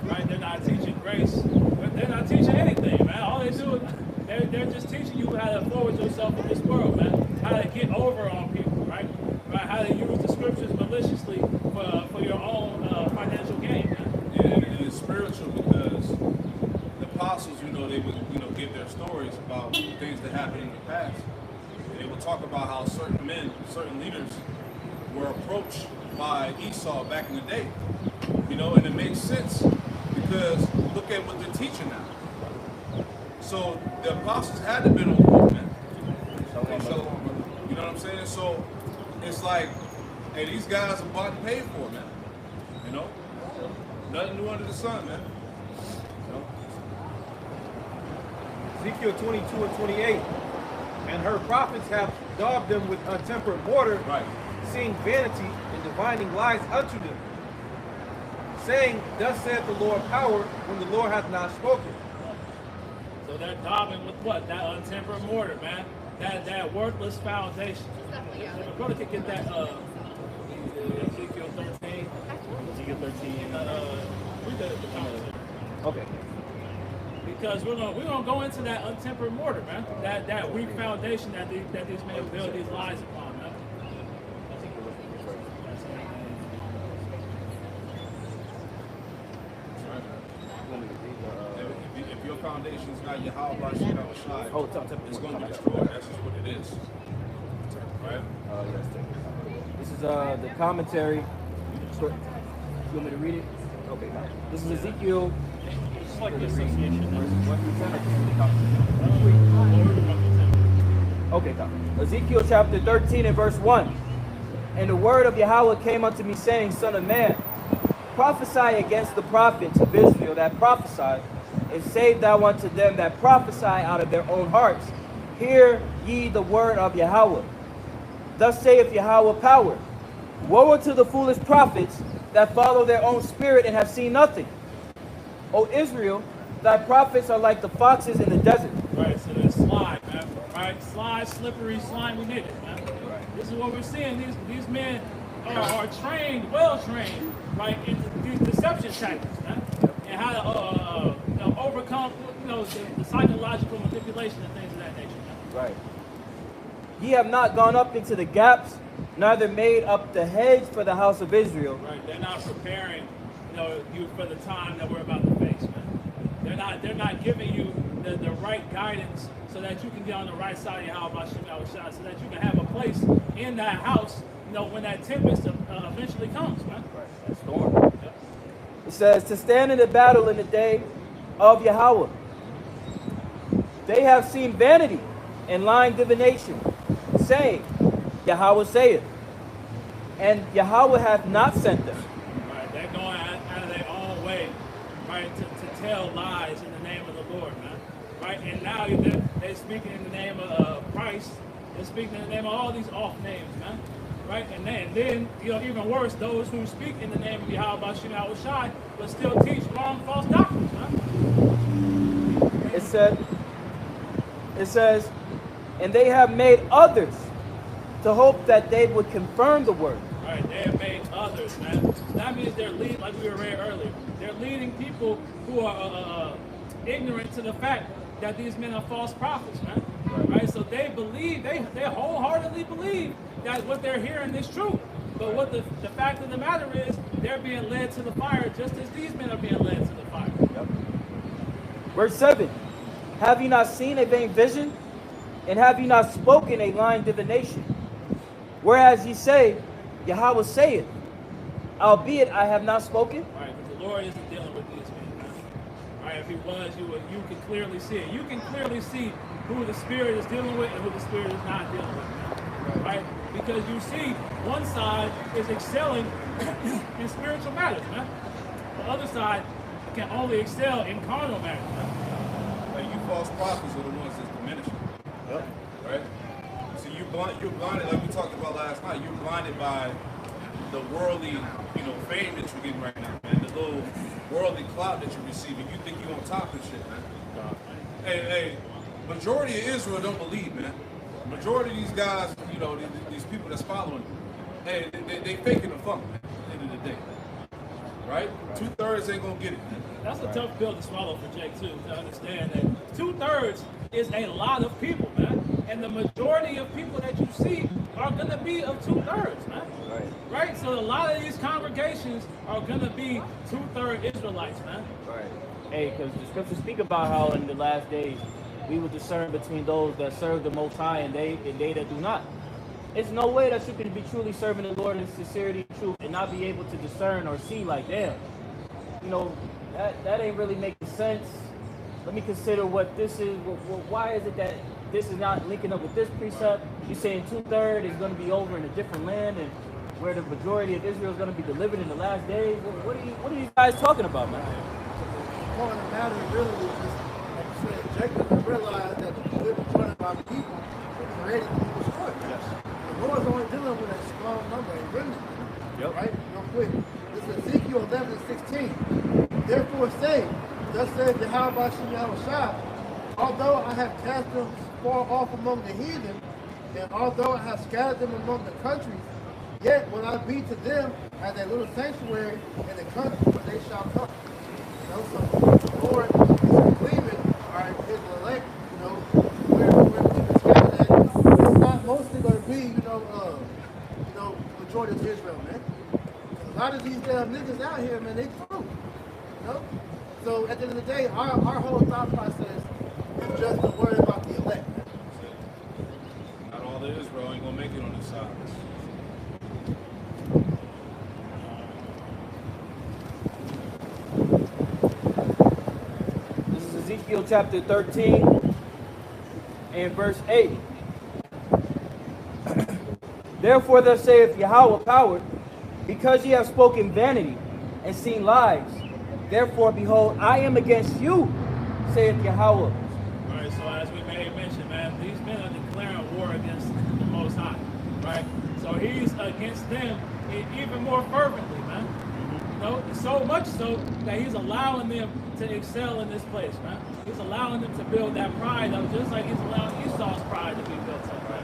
Speaker 2: Right? They're not teaching grace. They're not teaching anything, man. All they do is they're just teaching you how to forward yourself in this world, man. How to get over on people, right? How to use the scriptures maliciously for your own financial gain, man.
Speaker 4: Yeah, and it's spiritual because the apostles, they would, give their stories about things that happened in the past. And they will talk about how certain men, certain leaders were approached by Esau back in the day. You know, and it makes sense because look at what they're teaching now. So the apostles had to been on board, man. You know what I'm saying? So it's like, hey, these guys are bought and paid for, man. You know? Nothing new under the sun, man.
Speaker 5: Ezekiel 22 and 28. And her prophets have daubed them with untempered mortar,
Speaker 4: Right.
Speaker 5: seeing vanity and divining lies unto them, saying, thus saith the Lord power, when the Lord hath not spoken.
Speaker 2: So they're daubing with what? That untempered mortar, man. That worthless foundation. We're going to get that Ezekiel 13.
Speaker 1: Ezekiel 13.
Speaker 2: Read the commentary.
Speaker 1: Okay.
Speaker 2: Because we're gonna go into that untempered mortar, man. That weak foundation that these men build these lies upon, man.
Speaker 4: If your foundation is not Yahweh Bashir Shai,
Speaker 1: Oh,
Speaker 4: it's going to be destroyed. That's just what it is. Right?
Speaker 1: yes. This is the commentary. You want me to read it? Okay. This is Ezekiel.
Speaker 2: It's like the association.
Speaker 1: Okay, Ezekiel chapter 13 and verse 1. And the word of Yahweh came unto me, saying, Son of man, prophesy against the prophets of Israel that prophesy, and say thou unto them that prophesy out of their own hearts, hear ye the word of Yahweh. Thus saith Yahweh power, woe unto the foolish prophets that follow their own spirit and have seen nothing. O Israel, thy prophets are like the foxes in the desert.
Speaker 2: Right, so there's slide, man. Right, slide, slippery, slimy niggas, man.
Speaker 1: Right.
Speaker 2: This is what we're seeing. These men are trained, well trained, right, in these deception tactics, man, and how to overcome, the psychological manipulation and things of that nature, man.
Speaker 1: Right. Ye have not gone up into the gaps, neither made up the hedge for the house of Israel.
Speaker 2: Right, they're not preparing, you for the time that we're about to face, man. They're not giving you the right guidance so that you can get on the right side of Yahweh so that you can have a place in that house, when that tempest eventually comes, man.
Speaker 1: Right. That storm.
Speaker 2: Yeah.
Speaker 1: It says, to stand in the battle in the day of Yahweh. They have seen vanity and lying divination, saying, Yahweh saith, and Yahweh hath not sent them.
Speaker 2: Right, they're going out of their own way, right, to tell lies in the name of the Lord, man. Right, and now they're speaking in the name of Christ. They're speaking in the name of all these off names, man. Right, and then even worse, those who speak in the name of Yahweh Bashim Shai but still teach wrong, false doctrines, man.
Speaker 1: It says, and they have made others to hope that they would confirm the word.
Speaker 2: Right, they have made others, man. That means they're leading, like we were read earlier, they're leading people who are ignorant to the fact that these men are false prophets, man. Right, so they believe, they wholeheartedly believe that what they're hearing is true. But what the fact of the matter is, they're being led to the fire just as these men are being led to the fire.
Speaker 1: Yep. Verse 7. Have ye not seen a vain vision? And have ye not spoken a lying divination? Whereas ye say, Yahweh saith, albeit I have not spoken.
Speaker 2: Right, but the Lord isn't dealing with these men, man. Right, if he was, you can clearly see it. You can clearly see who the Spirit is dealing with and who the Spirit is not dealing with, man. Right? Because you see, one side is excelling in spiritual matters, man. The other side can only excel in carnal matters, man.
Speaker 4: Like you false prophets are the ones that's diminishing.
Speaker 1: Yep.
Speaker 4: Right? So you're blinded, like we talked about last night, you're blinded by the worldly, fame that you're getting right now, man. The little worldly clout that you're receiving. You think you're on top of shit, man. Hey, majority of Israel don't believe, man. Majority of these guys, these people that's following, hey, they faking the funk, man, at the end of the day. Right? 2/3 ain't gonna get it, man.
Speaker 2: That's a tough pill to swallow for Jake, too, to understand that 2/3 is a lot of people, man. And the majority of people that you see are going to be of 2/3, man. Right? So a lot of these congregations are going to be 2/3 Israelites, man.
Speaker 1: Right. Hey, because the scriptures speak about how in the last days we will discern between those that serve the Most High and they that do not. It's no way that you can be truly serving the Lord in sincerity and truth and not be able to discern or see like, damn, you know, that ain't really making sense. Let me consider what this is. Why is it that this is not linking up with this precept? You're saying 2/3 is going to be over in a different land and where the majority of Israel is going to be delivered in the last days. What are you guys talking about, man?
Speaker 3: The point of the matter really was just, like you said, Jacob realized that the delivered joined by the people created to be destroyed.
Speaker 1: Yes.
Speaker 3: The Lord's only dealing with a small number, a remnant.
Speaker 1: Yep.
Speaker 3: Right? Real quick. This is Ezekiel 11:16. Therefore say, thus says Yahweh Shai, although I have cast them far off among the heathen, and although I have scattered them among the countries, yet will I be to them as a little sanctuary in the country where they shall come. You know, so the Lord is claiming, all right, his elect, you know, where people scattered at, it's not mostly going to be, majority of Israel, man. A lot of these damn niggas out here, man, they true. You know? So at the end of the day, our whole thought process is just to worry about the elect, man.
Speaker 4: Not all of Israel ain't gonna make it on this side.
Speaker 1: This is Ezekiel chapter 13 and verse 8. Therefore thus saith Yahweh power, because ye have spoken vanity and seen lies, therefore behold, I am against you, saith Yahweh.
Speaker 2: All right, so as we made mention, man, these men are declaring war against the Most High, right? So he's against them even more fervently, man. You know, so much so that he's allowing them to excel in this place, man. He's allowing them to build that pride up, just like he's allowing Esau's pride to be built up, right?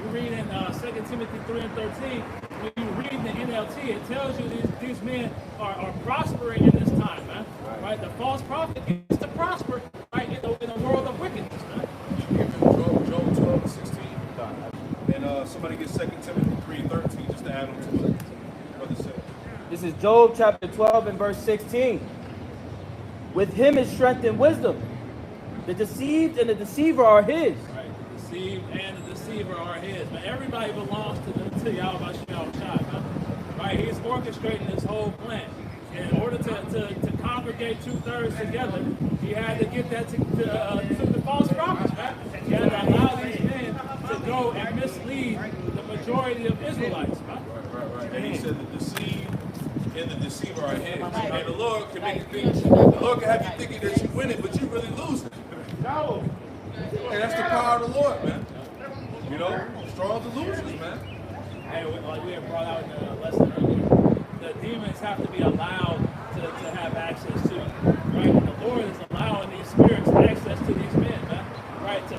Speaker 2: You read in 2 Timothy 3 and 13, when you read the NLT, it tells you these men are prospering in this time, man. Right? The false prophet is to prosper, right, in the world of wickedness, man.
Speaker 4: Job 12 and 16. And somebody get 2 Timothy 3 and 13 just to add on to what Brother said.
Speaker 1: This is Job chapter 12 and verse 16. With him is strength and wisdom. The deceived and the deceiver are his.
Speaker 2: Right? The deceived and the deceiver are his. Man, everybody belongs to Yahweh Shai, man. Right? He's orchestrating this whole plan. And in order to congregate 2/3 together, he had to get that to the false prophets, man. He had to allow these men to go and mislead the majority of Israelites, man.
Speaker 4: Right. And he said the deceived and the deceiver are his. And the Lord can make you think, the Lord can have you thinking that you win it, but you really lose it. And that's the power of the Lord, man. You know, strong delusions, man.
Speaker 2: Hey, like we had brought out in the lesson earlier, the demons have to be allowed to have access to you, right? And the Lord is allowing these spirits access to these men, man, right? To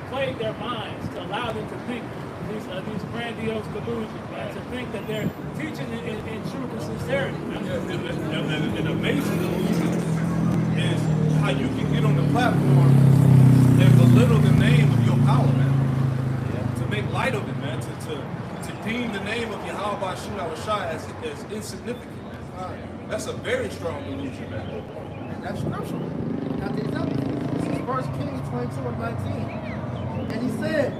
Speaker 2: plague their minds, to allow them to think these grandiose delusions, man, to think that they're teaching in truth and sincerity, man.
Speaker 4: Yeah, an amazing delusion is how you can get on the platform and belittle the name of your power, man. To make light of it, man. To deem the name of Yahweh Shai as insignificant, man. That's a very strong delusion, man.
Speaker 3: And that's scriptural. Now the example. This is 1 Kings 22 and 19. And he said,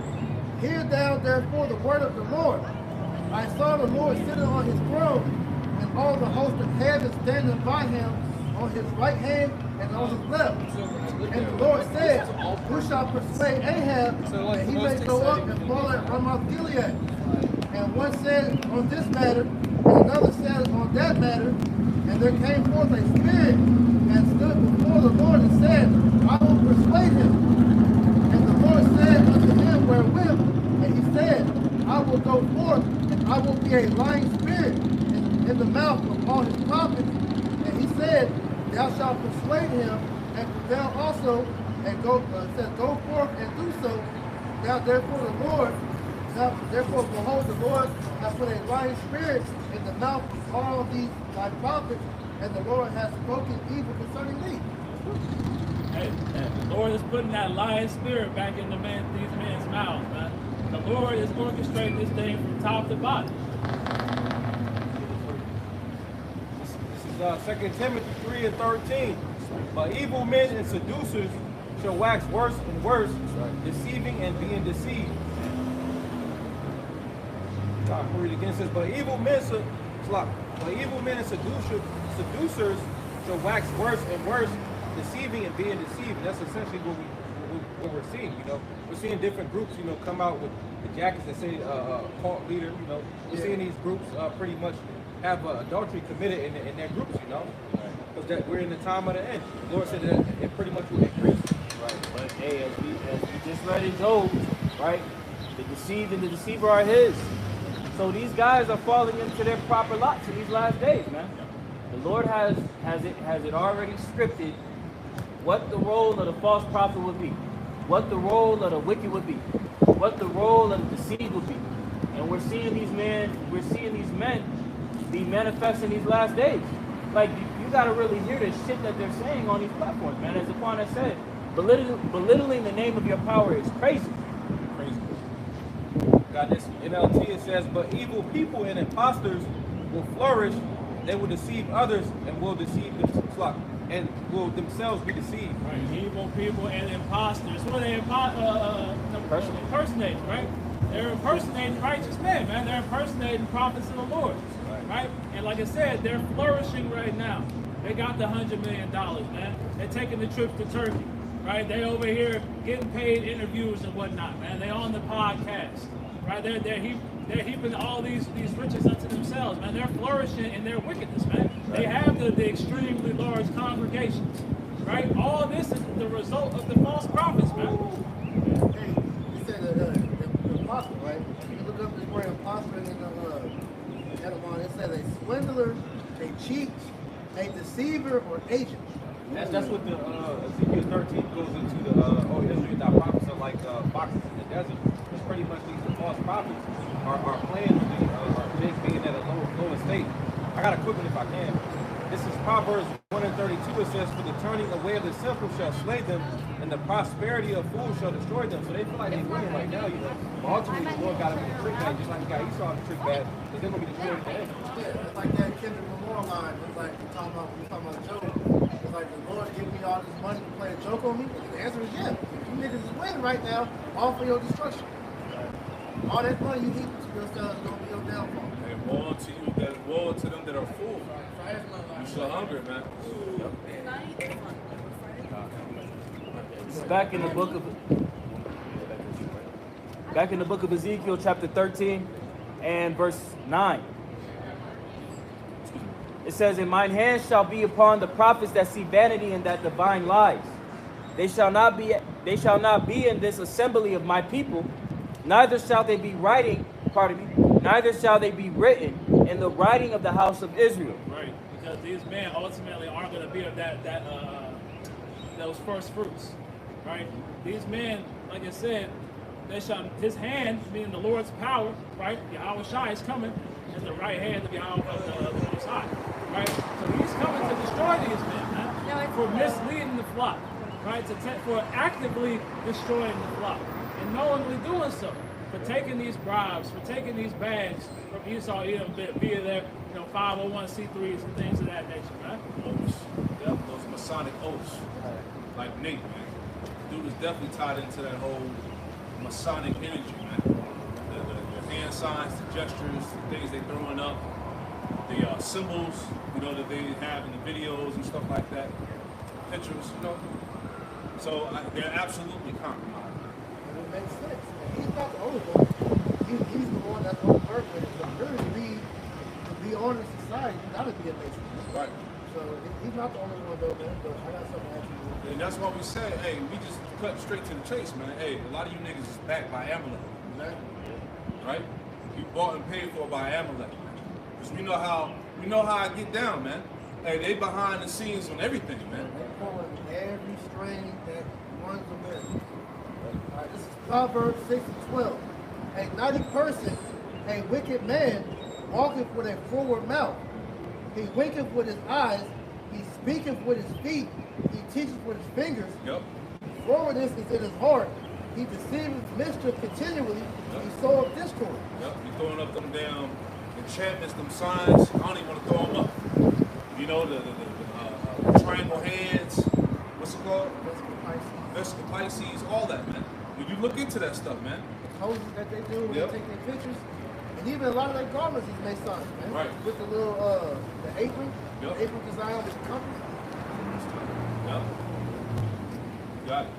Speaker 3: hear thou therefore the word of the Lord. I saw the Lord sitting on his throne, and all the host of heaven standing by him on his right hand and on his left. And the Lord said, who shall persuade Ahab that he may go up and fall at Ramoth Gilead? And one said on this matter, and another said on that matter. And there came forth a spirit and stood before the Lord and said, I will persuade him. And the Lord said unto him, wherewith? And he said, I will go forth, and I will be a lying spirit in the mouth of all his prophets. And he said, thou shalt persuade him, and thou also, and go forth and do so. Now therefore behold, the Lord hath put a lying spirit in the mouth of all these thy prophets, and the Lord hath spoken evil concerning thee.
Speaker 2: Hey, the Lord is putting that lying spirit back in these men's mouths, man. The Lord is orchestrating this thing from top to bottom.
Speaker 5: This is 2 Timothy 3 and 13. But evil men and seducers shall wax worse and worse, deceiving and being deceived. I'll read it again. It says, but evil men and seducers shall wax worse and worse, deceiving and being deceived. And that's essentially what we're seeing. You know, we're seeing different groups, you know, come out with the jackets that say cult leader. You know, we're seeing these groups pretty much have adultery committed in their groups. You know, because that we're in the time of the end. The Lord said that it pretty much will increase.
Speaker 1: Right. But hey, as we just read in Job, right? The deceived and the deceiver are his. So these guys are falling into their proper lots in these last days, man. The Lord has it already scripted what the role of the false prophet would be, what the role of the wicked would be, what the role of the deceived would be. And we're seeing these men be manifest in these last days. Like you gotta really hear the shit that they're saying on these platforms, man. As Aquan has said, belittling the name of your power is crazy.
Speaker 5: Got this NLT, it says, but evil people and imposters will flourish, they will deceive others and will deceive themselves, and will themselves be deceived.
Speaker 2: Right. Evil people and imposters. What are they impersonating, right? They're impersonating righteous men, man. They're impersonating prophets of the Lord. Right? And like I said, they're flourishing right now. They got the $100 million, man. They're taking the trips to Turkey. Right? They over here getting paid interviews and whatnot, man. They on the podcast. Right? They're heaping all these riches unto themselves, man. They're flourishing in their wickedness, man. They have the extremely large congregations. Right? All this is the result of the false prophets, man.
Speaker 3: Hey, you said the apostle, right? You look up this word apostle in the Edamon. It says a swindler, a cheat, a deceiver, or agent.
Speaker 5: That's what the Ezekiel 13 goes into the Israel that prophets are like foxes in the desert. It's pretty much these false prophets are playing with the being at a lower state. I got a quick one if I can. This is Proverbs 1 and 32. It says, for the turning away of the simple shall slay them, and the prosperity of fools shall destroy them. So they feel like they're winning right now, you know. But ultimately, the Lord got them in the trick bag, just like he got Esau in the trick bag, because they're going to be destroyed at the end.
Speaker 3: Yeah, it's like that Kendrick Lamar line. It's like we talking about Joe. It's like the Lord giving me all this money to play a joke on me. And the answer is yes. You niggas is winning right now, all for your destruction. All that money you heap to yourself is going to be your downfall.
Speaker 4: And woe to you that woe to them that are full. You shall hunger, man.
Speaker 1: It's back in the book of Ezekiel, chapter 13 and verse 9. It says, and mine hand shall be upon the prophets that see vanity and that divine lies. They shall not be in this assembly of my people, neither shall they be neither shall they be written in the writing of the house of Israel.
Speaker 2: Right, because these men ultimately aren't going to be of those first fruits. Right? These men, like I said, his hand, meaning the Lord's power, right? Yahweh Shai is coming as the right hand of Yahweh of the Most High. Right? So he's coming to destroy these men, man, for misleading the flock, right? For actively destroying the flock, and knowingly doing so, for taking these bribes, for taking these bags from Esau, via their 501c3s and things of that nature, man.
Speaker 4: Oaths. Yep, those Masonic oaths. Like Nate, man. Dude is definitely tied into that whole Masonic energy, man. The hand signs, the gestures, the things they throwing up, the symbols, that they have in the videos and stuff like that, pictures, So they're absolutely compromised.
Speaker 3: And it makes sense. He's not the only one. He's the one that's on earth with it. So really, to be on in society, you gotta be a Mason.
Speaker 4: Right.
Speaker 3: So he's not the only one though, man. But I got something to ask you.
Speaker 4: And that's why we say, hey, we just cut straight to the chase, man. Hey, a lot of you niggas is backed by Amalek.
Speaker 3: Exactly.
Speaker 4: Right? You bought and paid for by Amalek. Because we know how I get down, man. Hey, they behind the scenes on everything, man.
Speaker 3: They're pulling every string that runs the mill. All right, this is Proverbs 6 and 12. A naughty person, a wicked man, walketh with a forward mouth. He winketh with his eyes. He speaketh with his feet. He teacheth with his fingers.
Speaker 4: Yep.
Speaker 3: Forwardness is in his heart. He deceiveth mischief continually.
Speaker 4: Yep.
Speaker 3: He soweth discord.
Speaker 4: Yep. You throwing up them damn enchantments, them signs. I don't even want to throw them up. The triangle hands. What's it called? look into that stuff, man.
Speaker 3: The poses that they do when
Speaker 4: Yep.
Speaker 3: they take their pictures. And even a lot of their garments is Masonic, man.
Speaker 4: Right.
Speaker 3: With the little, the apron.
Speaker 4: Yep.
Speaker 3: The apron design with the compass.
Speaker 4: Yep. Got it.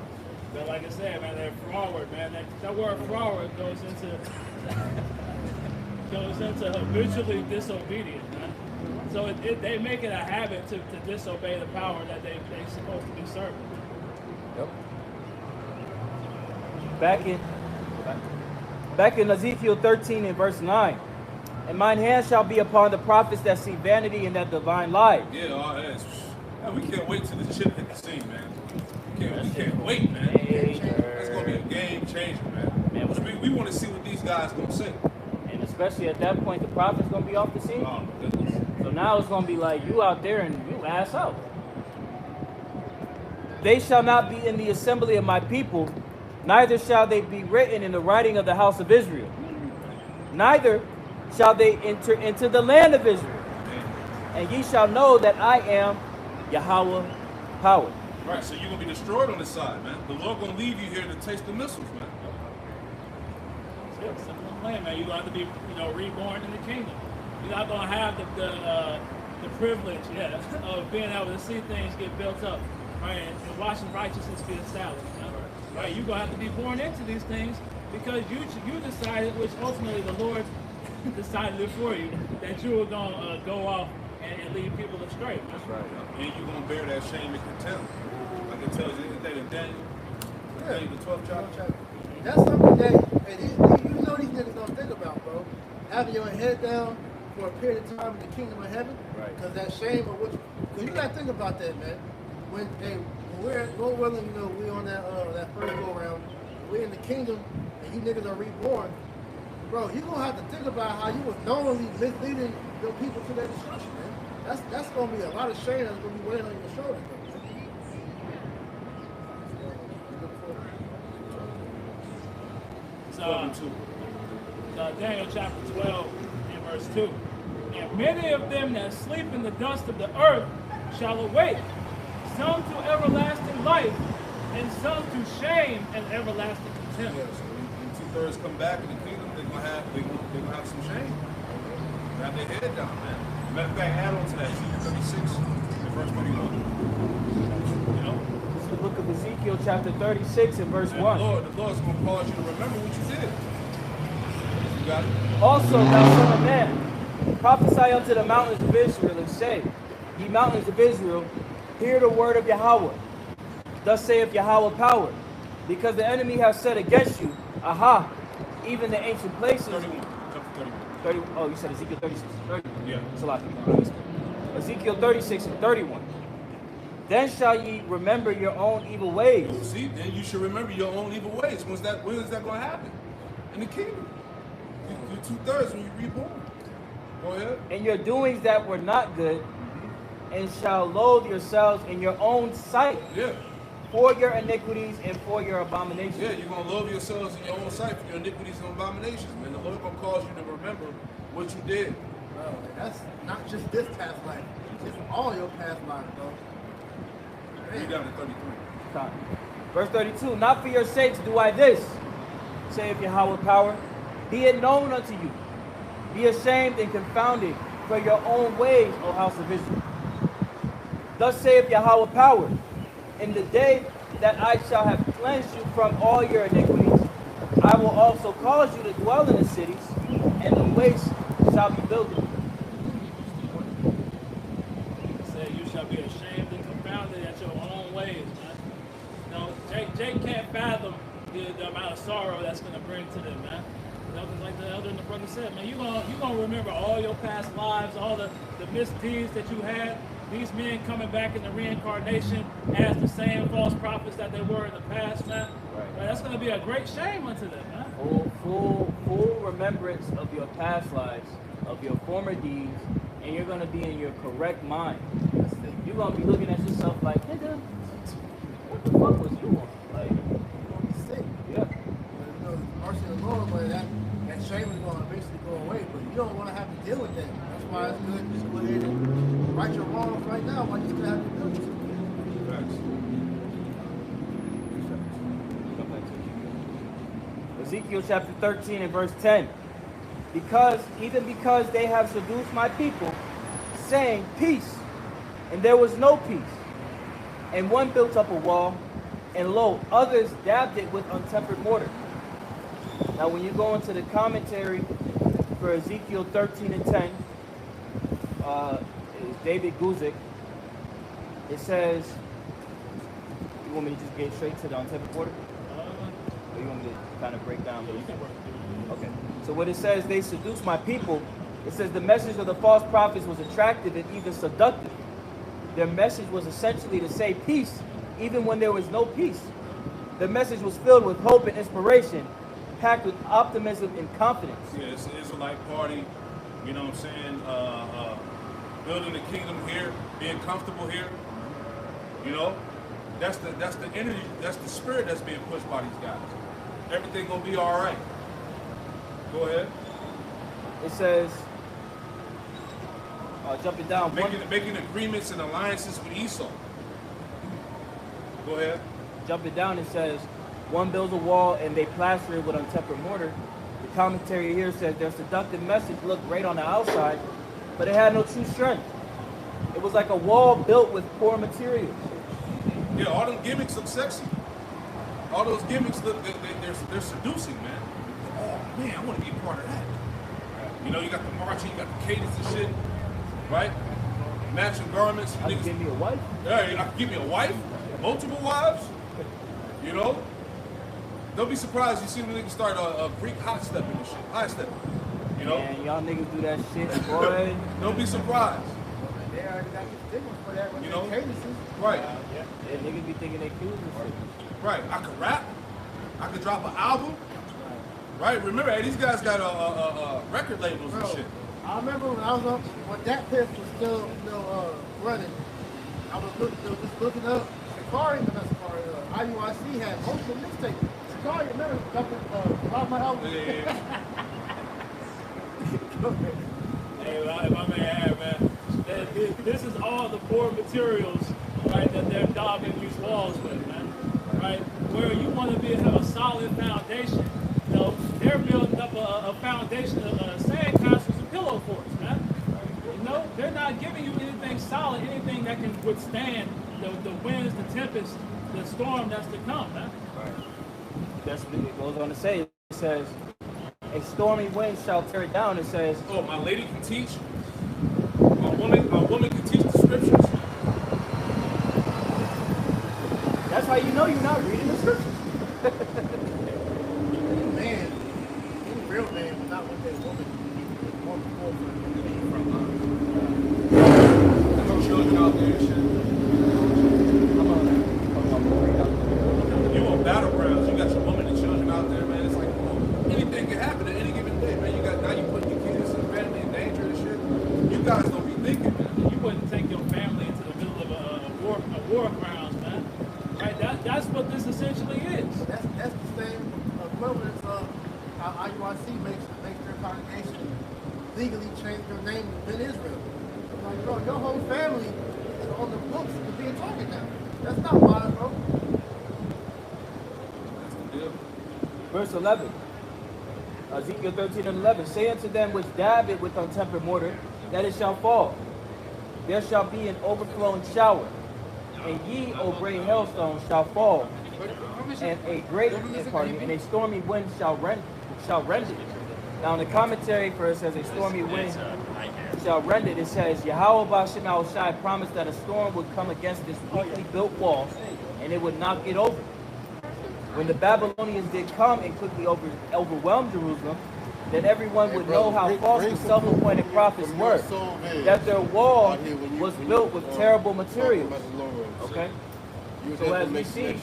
Speaker 2: But like I said, man, they're forward, man. That word forward goes into habitually disobedient, man. So they make it a habit to disobey the power that they're supposed to be serving.
Speaker 1: Yep. Back in Ezekiel 13 and verse 9. And mine hand shall be upon the prophets that see vanity in that divine light.
Speaker 4: Yeah, man, we can't wait till the chip hit the scene, man. We can't wait, man. That's gonna be a game changer, man. We want to see what these guys gonna say.
Speaker 1: And especially at that point, the prophet's gonna be off the scene.
Speaker 4: Oh my goodness.
Speaker 1: So now it's gonna be like you out there and you ass out. They shall not be in the assembly of my people, neither shall they be written in the writing of the house of Israel. Neither shall they enter into the land of Israel. And ye shall know that I am Yahweh power.
Speaker 4: Right, so you're gonna be destroyed on this side, man. The Lord gonna leave you here to taste the missiles, man.
Speaker 2: It's simple plan, man. You're gonna have to be, reborn in the kingdom. You're not gonna have the privilege, of being able to see things get built up, right, and watching righteousness be established. Right, you're gonna have to be born into these things because you decided, which ultimately the Lord decided it for you, that you were gonna go off and lead people astray.
Speaker 1: That's right.
Speaker 4: And you're gonna bear that shame and contempt. Like it tells you anything in Daniel, the 12th chapter.
Speaker 3: That's something that these niggas don't think about, bro. Having your head down for a period of time in the kingdom of heaven.
Speaker 1: Right.
Speaker 3: Because that shame of what because you gotta think about that, man. When we're Lord willing, we on that first go around, we're in the kingdom and you niggas are reborn, bro, you gonna have to think about how you was knowingly misleading your people to their destruction, man. That's gonna be a lot of shame that's gonna be weighing on your shoulders, bro.
Speaker 2: Daniel chapter 12 and verse 2. And many of them that sleep in the dust of the earth shall awake, some to everlasting life, and some to shame and everlasting contempt.
Speaker 4: Yeah, so when 2/3 come back in the kingdom, they're gonna have some shame. They have their head down, man. Matter of fact, add on to that, Ezekiel 36 and verse 21.
Speaker 1: This is the book of Ezekiel chapter 36 and verse 1.
Speaker 4: The Lord's gonna cause you to remember what you did. You got it?
Speaker 1: Also, thou son of man, prophesy unto the mountains of Israel, and say, Ye mountains of Israel, hear the word of Yahweh. Thus saith Yahweh power, because the enemy has said against you, Aha, even the ancient places.
Speaker 4: 31. Chapter 31.
Speaker 1: Oh, you said Ezekiel 36 and 31.
Speaker 4: Yeah.
Speaker 1: That's a lot. Ezekiel 36 and 31. Then shall ye remember your own evil ways.
Speaker 4: See, then you should remember your own evil ways. When is that going to happen? In the kingdom. You're 2/3 when you reborn. Go ahead.
Speaker 1: And your doings that were not good, and shall loathe yourselves in your own sight
Speaker 4: Yeah.
Speaker 1: for your iniquities and for your abominations.
Speaker 4: Yeah, you're going to love yourselves in your own sight for your iniquities and abominations, man. The Lord going to cause you to remember what you did.
Speaker 3: Bro, that's not just this past life. It's all your past lives, bro.
Speaker 4: Read down to 33.
Speaker 1: Time. Verse 32, Not for your sakes do I this, saith Yahweh power. Be it known unto you. Be ashamed and confounded for your own ways, O house of Israel. Thus saith Yahweh power. In the day that I shall have cleansed you from all your iniquities, I will also cause you to dwell in the cities, and the waste shall be built.
Speaker 2: Say you shall be ashamed and confounded at your own ways, man. Jake can't fathom the amount of sorrow that's going to bring to them, man. Because like the elder and the brother said, man, you're gonna remember all your past lives, all the misdeeds that you had. These men coming back in the reincarnation as the same false prophets that they were in the past, man.
Speaker 1: Right.
Speaker 2: That's going to be a great shame unto them, man.
Speaker 1: Full remembrance of your past lives, of your former deeds, and you're going to be in your correct mind. You're going to be looking at yourself like, nigga, what the fuck was you on? Like,
Speaker 3: Sick.
Speaker 1: yeah.
Speaker 3: Mercy of the Lord, but that shame is going to eventually go away. But you don't want to have to deal with that. That's why it's good to just go ahead and right your wrongs right now while you still have to deal with it.
Speaker 4: Facts.
Speaker 1: Ezekiel chapter 13 and verse 10. Even because they have seduced my people, saying peace, and there was no peace. And one built up a wall, and lo, others dabbed it with untempered mortar. Now when you go into the commentary for Ezekiel 13 and 10, it's David Guzik. It says, you want me to just get straight to the untempered mortar? Or you want me to kind of break down? Okay. So what it says, they seduced my people. It says the message of the false prophets was attractive and even seductive. Their message was essentially to say peace, even when there was no peace. The message was filled with hope and inspiration, packed with optimism and confidence.
Speaker 4: Yeah, it's an Israelite party, you know what I'm saying? Building the kingdom here, being comfortable here. You know, that's the energy, that's the spirit that's being pushed by these guys. Everything gonna be all right. Go ahead.
Speaker 1: It says, jumping down,
Speaker 4: making agreements and alliances with Esau. Go ahead.
Speaker 1: Jumping down, it says, one builds a wall and they plaster it with untempered mortar. The commentary here says their seductive message looked great on the outside, but it had no true strength. It was like a wall built with poor materials.
Speaker 4: Yeah, all them gimmicks look sexy. All those gimmicks look, they're seducing, man. Oh man, I want to be a part of that. You know, you got the marching, you got the cadence and shit, right? Matching garments.
Speaker 1: I can give me a wife.
Speaker 4: Yeah, I can give me a wife, multiple wives. You know, don't be surprised you see the niggas start a Greek hot stepping and shit, high stepping. You know,
Speaker 1: man, y'all niggas do that shit, boy.
Speaker 4: Don't be surprised.
Speaker 3: They already got the stigma for that with
Speaker 4: You
Speaker 3: their
Speaker 4: know?
Speaker 3: cadences.
Speaker 4: Right.
Speaker 1: Yeah, niggas be thinking they cool and shit.
Speaker 4: Right. I could rap. I could drop an album. Right. Remember, hey, these guys got record labels and
Speaker 3: Bro,
Speaker 4: shit.
Speaker 3: I remember when I was up, when that piff was still running, I was just looking up Sakari, not Sakari, IUIC had multiple mixtapes. Sakari, remember, a couple of my albums?
Speaker 4: Yeah.
Speaker 2: Hey, if I may add, man, this is all the poor materials, right, that they're daubing these walls with, man, right? Where you want to have a solid foundation, you know, they're building up a foundation of sandcastles and pillow forts, man. You know, they're not giving you anything solid, anything that can withstand the winds, the tempest, the storm that's to come, man.
Speaker 1: Right. That's what it goes on to say. It says, a stormy wind shall tear it down. It says,
Speaker 4: Oh, my lady can teach. My woman can teach the scriptures.
Speaker 1: that's how you know you're not reading the scriptures.
Speaker 3: Man, any real man was not with that woman.
Speaker 4: No children out there and shit. You on battlegrounds, you got your woman and children out there, man. It's like, anything can happen at any given day, man. Now you putting your kids and family in danger and shit. You guys don't be thinking, man.
Speaker 2: You wouldn't take your family into the middle of a war grounds, man. Right? That's what this essentially is.
Speaker 3: That's the same equivalence of how IUIC makes their congregation legally change their name to Israel. I'm like, bro, your whole family is on the books to be a target now. That's not wise, bro.
Speaker 4: That's the deal.
Speaker 1: Verse 11. Ezekiel 13 and 11. Say unto them which dab it with untempered mortar, that it shall fall. There shall be an overflowing shower. And ye, O great hailstones, shall fall. And a and a stormy wind shall rend it. Now in the commentary for it says a stormy wind shall rend it. It says Yahweh B'Shem Shai promised that a storm would come against this weakly built wall and it would knock it over. When the Babylonians did come and quickly overwhelm Jerusalem, then everyone would know how false the self-appointed prophets were, that their wall was built with terrible materials. Okay? So as we see,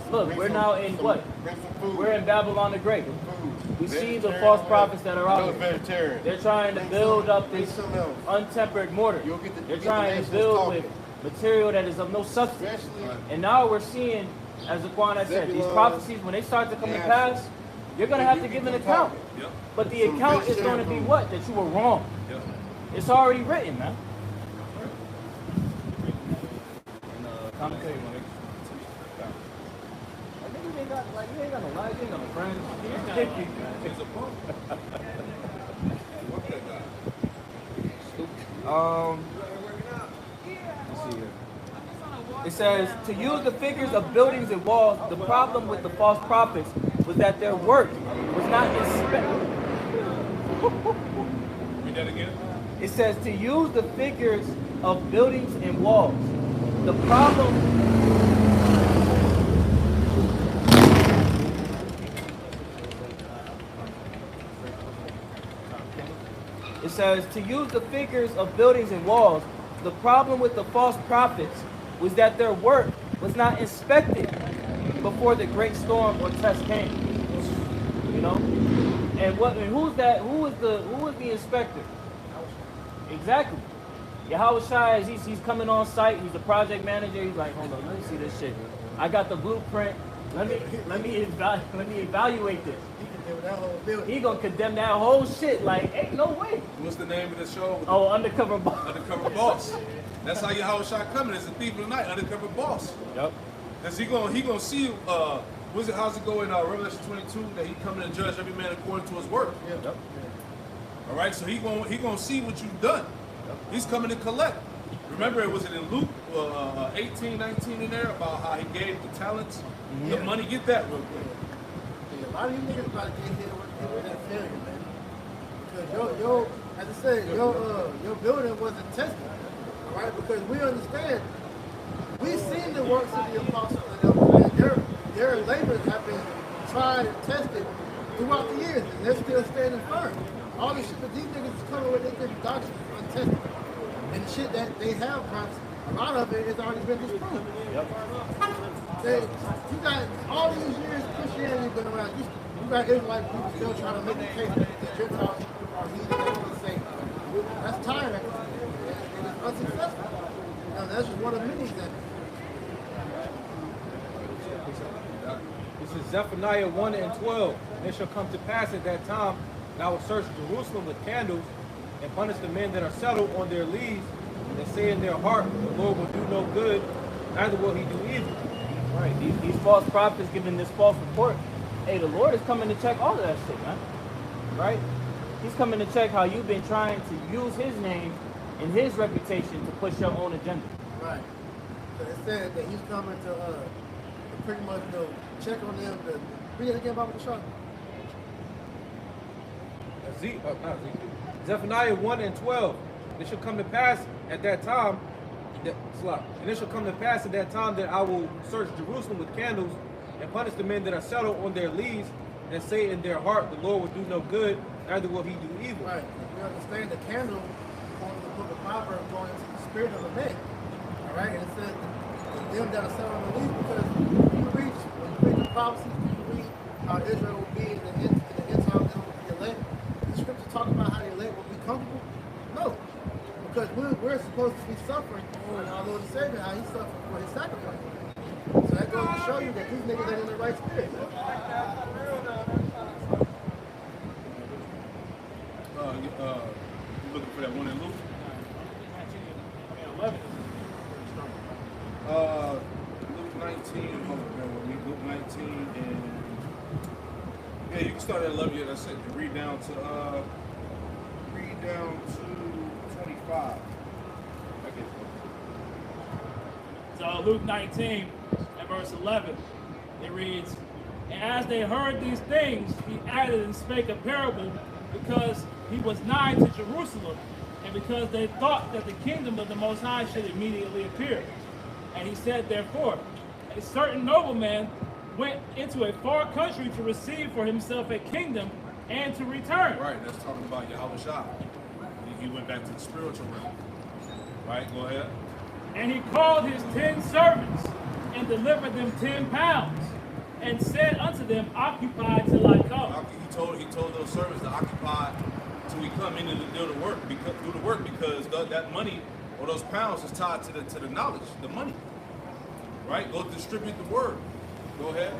Speaker 1: look, we're now in what? We're in Babylon the Great. We see the false prophets that are out there. They're trying to build up this untempered mortar. They're trying to build with material that is of no substance. And now we're seeing, as Aquan said, these prophecies, when they start to come to pass, you're going to have to give an account. But the account is going to be what? That you were wrong. It's already written, man. You ain't got no life, you ain't got no friends.
Speaker 4: He's a punk. Fuck that guy.
Speaker 1: Let's see here. It says, to use the figures of buildings and walls, the problem with the false prophets was that their work was not inspected.
Speaker 4: Read that again.
Speaker 1: It says, to use the figures of buildings and walls. The problem It says, to use the figures of buildings and walls, the problem with the false prophets was that their work was not inspected before the great storm or test came. You know? And who's that? Who is the inspector? Exactly. Yahweh Shai, he's coming on site, he's a project manager, he's like, hold on, let me see this shit. I got the blueprint. Let me evaluate this. He gonna condemn that whole shit. Like, ain't no way.
Speaker 4: What's the name of the show?
Speaker 1: Oh, Undercover Boss.
Speaker 4: Undercover Boss. That's how Yahweh Shai coming. It's a thief of the night, undercover boss.
Speaker 1: Yep.
Speaker 4: Cause he gonna see how's it go in Revelation 22 that he coming to judge every man according to his work.
Speaker 1: Yep.
Speaker 4: All right, so he gonna see what you've done. He's coming to collect. Remember, it was in Luke 18, 19 in there about how he gave the talents, the money. Get that real quick.
Speaker 3: Yeah, a lot of you niggas about to get hit with that failure, man. Because your as I said, your building wasn't tested, all right? Because we understand, we've seen the works of the apostles and elders, man. Their labors have been tried and tested throughout the years, and they're still standing firm. All the shit that these niggas is coming with, they different doctrines is untested. And the shit that they have, perhaps, a lot of it has already been disproved.
Speaker 1: Yep.
Speaker 3: You got all these years Christianity been around. You got Israelite people still trying to make the case that the Gentiles are heathen and saved. That's tired of it. And it's unsuccessful. Now, that's just one of many examples.
Speaker 5: This is Zephaniah 1 and 12. And it shall come to pass at that time, and I will search Jerusalem with candles, and punish the men that are settled on their leaves, and say in their heart, the Lord will do no good, neither will he do evil.
Speaker 1: Right. These false prophets giving this false report. Hey, the Lord is coming to check all of that shit, man. Right? He's coming to check how you've been trying to use his name and his reputation to push your own agenda.
Speaker 3: Right. So it said that he's coming to pretty much check on them. Read it again, Baba Kishar.
Speaker 5: Zephaniah 1 and 12. It shall come to pass at that time, and it shall come to pass at that time that I will search Jerusalem with candles, and punish the men that are settled on their leaves, and say in their heart, the Lord will do no good, neither will he do evil.
Speaker 3: Right. We understand the candle on the book of Proverbs going into the spirit of a man. All right. And it says them that are settled on the leaves, because when you read the prophecies, you read how Israel will be in the end time, they will be elect. The scripture talk about how the elect will be comfortable. No. Because we're supposed to be suffering for our Lord and Savior, how he suffered for his sacrifice. So that goes to show you that these niggas ain't in the right spirit.
Speaker 4: You looking for that one in Luke?
Speaker 2: 11.
Speaker 4: Luke 19. Hold on, bear with me. Luke 19 and yeah, you can start at 11. Yeah, that's it. Read down to 25.
Speaker 2: So Luke 19 and verse 11, it reads, and as they heard these things, he added and spake a parable, because he was nigh to Jerusalem, and because they thought that the kingdom of the Most High should immediately appear. And he said, therefore, a certain nobleman went into a far country to receive for himself a kingdom and to return.
Speaker 4: Right, that's talking about Yahweh Shai. He went back to the spiritual realm. Right, go ahead.
Speaker 2: And he called his 10 servants, and delivered them 10 pounds, and said unto them, occupy till I come.
Speaker 4: He told those servants to occupy till we come in and do the work, because that money or those pounds is tied to the knowledge, the money. Right? Go distribute the word. Go ahead.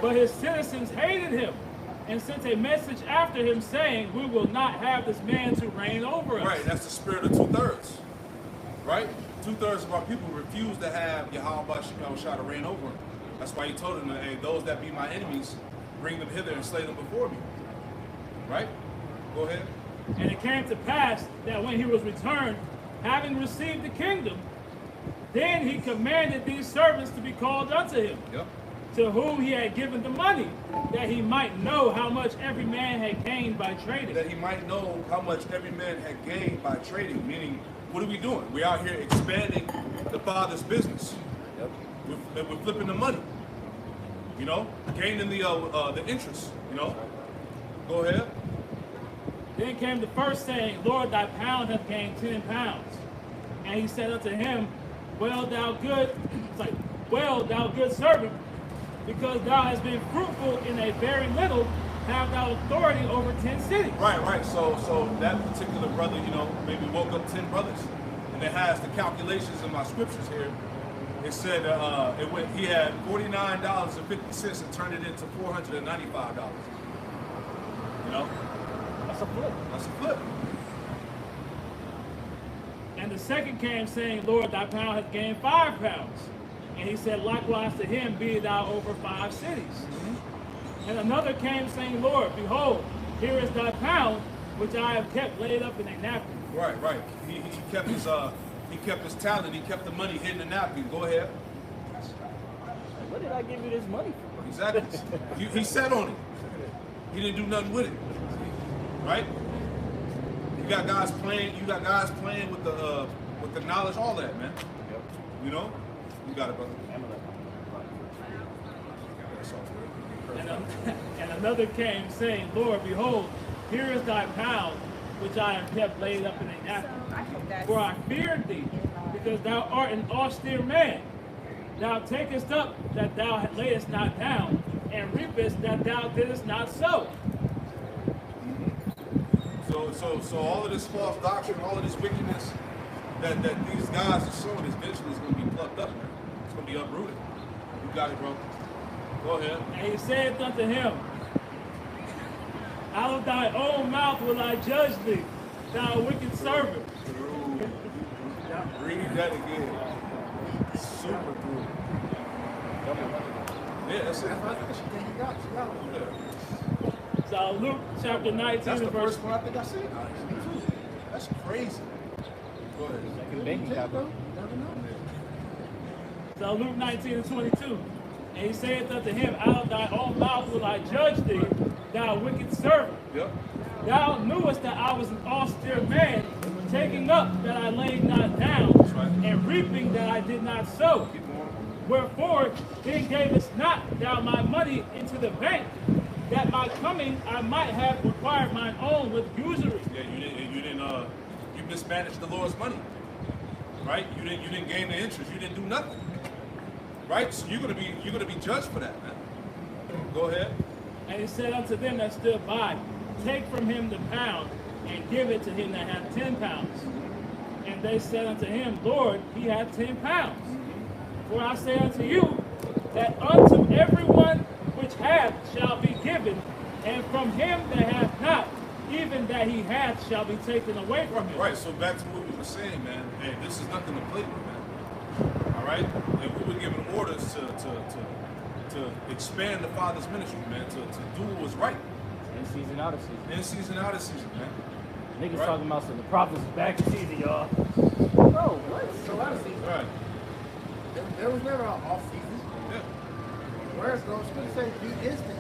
Speaker 2: But his citizens hated him, and sent a message after him, saying, we will not have this man to reign over us.
Speaker 4: Right, that's the spirit of 2/3. Right? 2/3 of our people refuse to have Yahweh Shai to reign over them. That's why he told them, hey, those that be my enemies, bring them hither and slay them before me. Right? Go ahead.
Speaker 2: And it came to pass that when he was returned, having received the kingdom, then he commanded these servants to be called unto him,
Speaker 4: Yep.
Speaker 2: to whom he had given the money, that he might know how much every man had gained by trading.
Speaker 4: That he might know how much every man had gained by trading. Meaning, what are we doing? We're out here expanding the Father's business.
Speaker 1: Yep.
Speaker 4: We're flipping the money. You know, gaining the interest. You know. Go ahead.
Speaker 2: Then came the first saying, Lord, thy pound hath gained 10 pounds. And he said unto him, well, thou good servant, because thou hast been fruitful in a very little, have thou authority over 10 cities.
Speaker 4: Right. So that particular brother, you know, maybe woke up 10 brothers, and it has the calculations in my scriptures here. It said he had $49.50 and turned it into $495. You know,
Speaker 1: That's a flip.
Speaker 4: that's a flip.
Speaker 2: And the second came, saying, Lord, thy pound hath gained 5 pounds. And he said, likewise to him, be thou over 5 cities. And another came, saying, Lord, behold, here is thy pound, which I have kept laid up in a napkin.
Speaker 4: Right. He kept his talent. He kept the money hidden in the napkin. Go ahead.
Speaker 1: What did I give you this money for?
Speaker 4: Exactly. He sat on it. He didn't do nothing with it. Right? You got guys playing. You got guys playing with the knowledge, all that, man.
Speaker 1: Yep.
Speaker 4: You know. You got it, brother.
Speaker 2: And another came, saying, Lord, behold, here is thy pound, which I have kept laid up in a napkin. For I feared thee, because thou art an austere man. Thou takest up that thou layest not down, and reapest that thou didst not sow.
Speaker 4: So all of this false doctrine, all of this wickedness that these guys are showing is eventually is going to be plucked up, man. It's going to be uprooted. You got it, bro. Go ahead.
Speaker 2: And he saith unto him, out of thy own mouth will I judge thee, thou wicked servant.
Speaker 4: Read that again. Super cool. Yeah, that's it.
Speaker 2: So Luke chapter 19
Speaker 4: That's the
Speaker 2: and verse
Speaker 4: first one I think I seen. That's crazy. Go ahead.
Speaker 1: Second banking capital.
Speaker 2: So Luke 19 and 22. And he saith unto him, out of thy own mouth will I judge thee, thou wicked servant.
Speaker 4: Yep.
Speaker 2: Thou knewest that I was an austere man, taking up that I laid not down,
Speaker 4: right.
Speaker 2: and reaping that I did not sow.
Speaker 4: Keep going.
Speaker 2: Wherefore then gavest not thou my money into the bank, that my coming I might have required mine own with usury.
Speaker 4: Yeah, you mismanaged the Lord's money. Right? You didn't gain the interest. You didn't do nothing. Right? So you're gonna be judged for that, man. Go ahead.
Speaker 2: And he said unto them that stood by, take from him the pound, and give it to him that hath 10 pounds. And they said unto him, Lord, he hath 10 pounds. For I say unto you, that unto everyone which hath shall be given, and from him that hath not, even that he hath shall be taken away from him.
Speaker 4: Right. So back to what we were saying, man. Hey, this is nothing to play with, man. All right. And we were given orders to expand the Father's ministry, man. To do what was right.
Speaker 1: In season, out of season.
Speaker 4: In season, out of season, man.
Speaker 1: Niggas
Speaker 4: Right.
Speaker 1: talking about some the prophets is back in season, y'all. Bro, what?
Speaker 3: So out of season.
Speaker 4: Right.
Speaker 3: There was never an off season.
Speaker 4: Yeah.
Speaker 3: Where's those going to say be instant?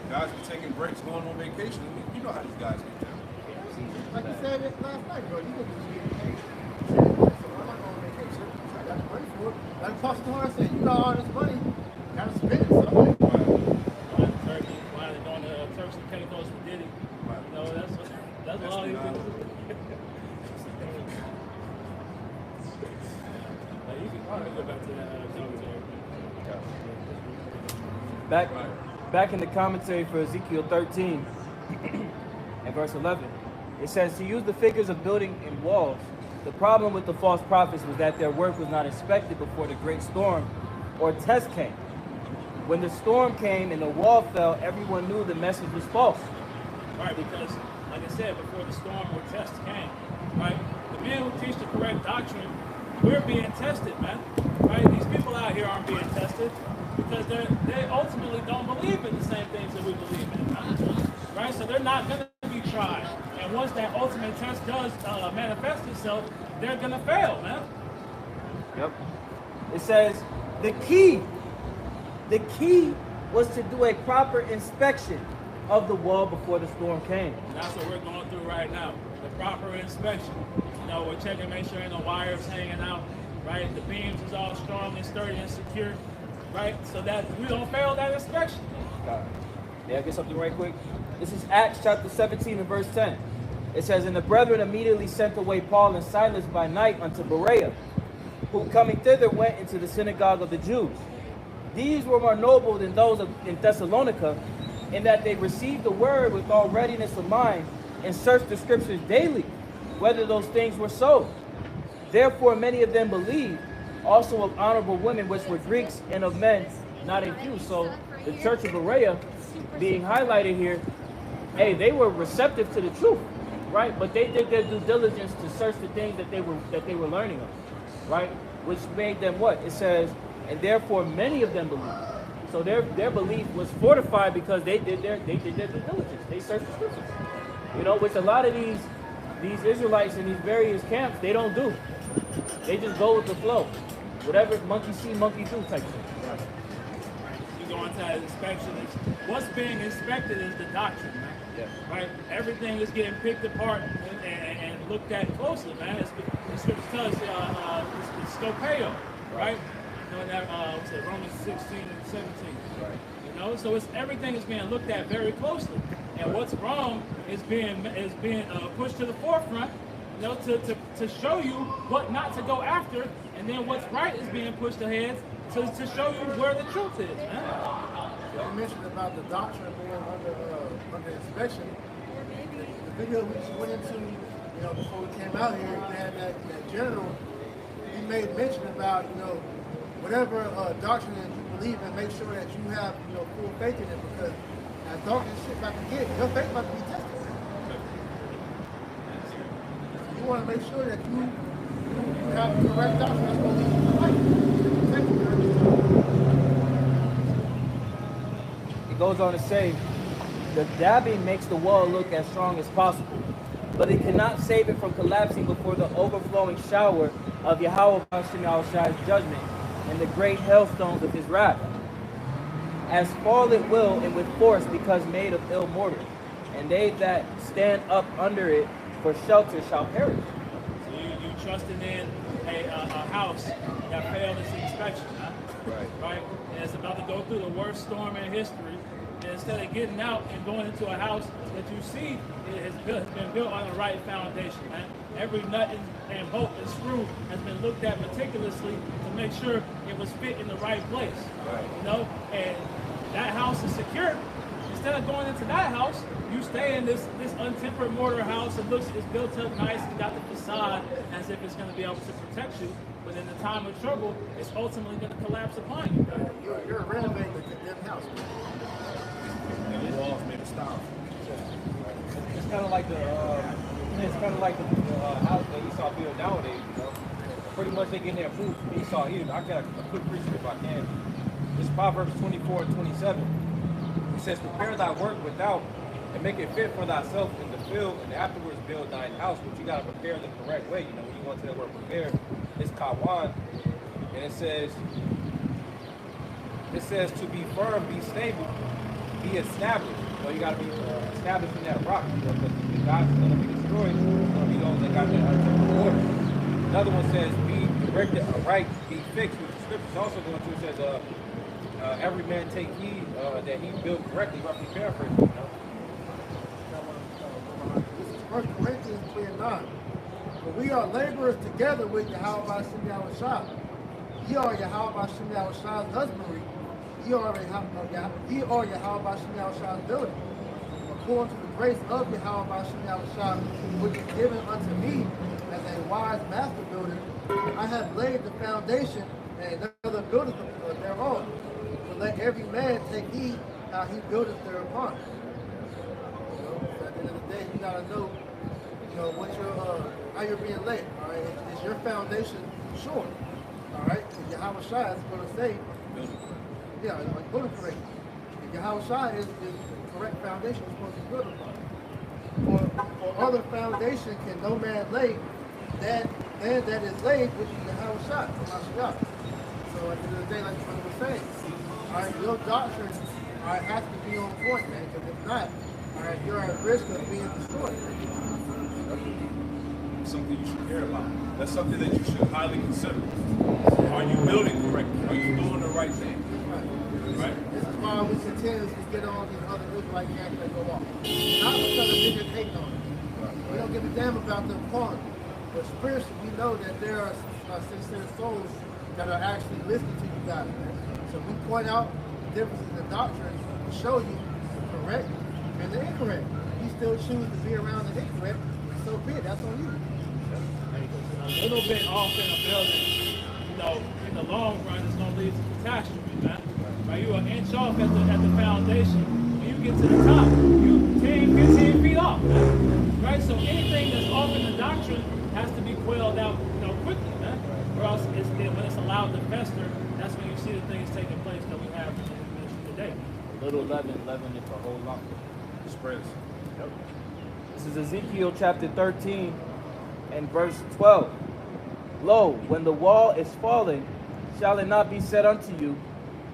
Speaker 4: Guys be taking breaks, going on vacation. I mean, you know how these guys get down.
Speaker 3: Like you said it last night, bro. You can just get paid. So I'm not going on vacation. I got the money for it. Like Pastor Torrance said, you got all this money. You got to spend it somewhere.
Speaker 2: Why they doing the Turks and Caicos for Diddy? You know, that's all you can do. You can go back to that commentary.
Speaker 1: Back in the commentary for Ezekiel 13 and verse 11, it says, to use the figures of building and walls, the problem with the false prophets was that their work was not inspected before the great storm or test came. When the storm came and the wall fell, everyone knew the message was false.
Speaker 2: Right, because, like I said, before the storm or test came, right, the men who teach the correct doctrine, we're being tested, man. Right? These people out here aren't being tested. not going to be tried. And once that ultimate test does manifest itself, they're going to fail, man.
Speaker 1: Yep. It says the key was to do a proper inspection of the wall before the storm came.
Speaker 2: And that's what we're going through right now. The proper inspection. You know, we're checking, make sure ain't no wires hanging out, right? The beams is all strong and sturdy and secure, right? So that we don't fail that inspection.
Speaker 1: May I get something right quick? This is Acts chapter 17 and verse 10. It says, and the brethren immediately sent away Paul and Silas by night unto Berea, who coming thither went into the synagogue of the Jews. These were more noble than those in Thessalonica, in that they received the word with all readiness of mind, and searched the scriptures daily, whether those things were so. Therefore many of them believed, also of honorable women which were Greeks, and of men not a few. So the church of Berea being highlighted here, hey, they were receptive to the truth, right? But they did their due diligence to search the things that they were learning of, right? Which made them what? It says, and therefore many of them believed. So their belief was fortified because they did their due diligence. They searched the scriptures. You know, which a lot of these Israelites in these various camps, they don't do. They just go with the flow. Whatever monkey see, monkey do type thing.
Speaker 2: You go into that inspection. What's being inspected is the doctrine, man.
Speaker 1: Yeah.
Speaker 2: Right? Everything is getting picked apart and looked at closely, man. The scripture tells us it's scopeo, right? You know, that, what's it, Romans 16 and 17.
Speaker 1: Right.
Speaker 2: You know, so everything is being looked at very closely. And what's wrong is being pushed to the forefront, you know, to show you what not to go after, and then what's right is being pushed ahead to show you where the truth is, man.
Speaker 3: You mentioned about the doctrine being under inspection. The video we just went into, you know, before we came out here, we had that general. He made mention about, you know, whatever doctrine that you believe in, make sure that you have, you know, full faith in it, because as dark as shit about to get, your faith about to be tested. You want to make sure that you have the correct doctrine that's going to lead you to life.
Speaker 1: It goes on to say, the dabbing makes the wall look as strong as possible, but it cannot save it from collapsing before the overflowing shower of Yahweh Shai's judgment and the great hailstones of his wrath. As fall it will, and with force, because made of ill mortar, and they that stand up under it for shelter shall perish.
Speaker 2: So you trusting in a house that failed its inspection, huh? Right? And it's about to go through the worst storm in history. And instead of getting out and going into a house that you see has been built on the right foundation, man. Every nut and bolt and screw has been looked at meticulously to make sure it was fit in the right place.
Speaker 1: Right.
Speaker 2: You know, and that house is secure. Instead of going into that house, you stay in this untempered mortar house. It's built up nice and got the facade as if it's going to be able to protect you. But in the time of trouble, it's ultimately going to collapse upon you.
Speaker 3: You're renovating the condemned house.
Speaker 4: And walls made of style.
Speaker 5: It's kind of like the house that Esau built nowadays, you know. Pretty much they get their proof from Esau here. I got a quick precept if I can. It's Proverbs 24 and 27. It says, prepare thy work without and make it fit for thyself in the field, and afterwards build thine house. But you gotta prepare the correct way. You know, when you go to that word prepare, it's kawan, and it says to be firm, be stable, be established. So you gotta be established in that rock, you know, because the gods are gonna be destroyed. It's gonna be those that got that untempered order. Another one says be directed aright, be fixed, which the scriptures also go into. It says every man take heed that he built correctly, roughly paraphrased. You know?
Speaker 3: This is 1 Corinthians 3:9. For we are laborers together with Yahweh Hashem Yahweh Shai. Ye are Yahweh Hashem Yahweh Shai's husbandry. Ye are Yahweh Hashem Yahweh Shai's building. According to the grace of Yahweh Hashem Yahweh Shai, which is given unto me as a wise master builder, I have laid the foundation, and another buildeth thereon. So let every man take heed how he buildeth thereupon. You know, so at the end of the day, you gotta know, you know, what your how you're being laid. All right, is your foundation sure? All right, if Yahweh Shai is going to say, yeah, like building correct. If Yahweh Shai is the correct foundation, you're supposed to build upon. For other foundation can no man lay that is laid, which is the house shot. So at the end of the day, like the brother was saying, all right, your doctrine, all right, has to be on point, man. Because if not, all right, you're at risk of being destroyed.
Speaker 4: Something you should care about. That's something that you should highly consider. Are you building correctly? Are you doing the right thing? Right?
Speaker 3: This is why we continuously get on these other Israelite camps that go off. Not because of niggas hating on it. We don't give a damn about them calling. But spiritually, we know that there are sincere souls that are actually listening to you guys, man. So we point out the differences in the doctrine to show you the correct and the incorrect. You still choose to be around the incorrect, so be it. That's on you.
Speaker 2: A little bit off in a building, you know, in the long run, it's going to lead to catastrophe, man. Right? You an inch off at the foundation. When you get to the top, you 10, 15 feet off, man. Right? So anything that's off in the doctrine has to be quailed out, you know, quickly, man. Or else when it's allowed to fester, that's when you see the things taking place that we have in the ministry today.
Speaker 1: A little leaven it a whole lump.
Speaker 4: Spreads.
Speaker 1: Yep. This is Ezekiel chapter 13 and verse 12. Lo, when the wall is fallen, shall it not be said unto you,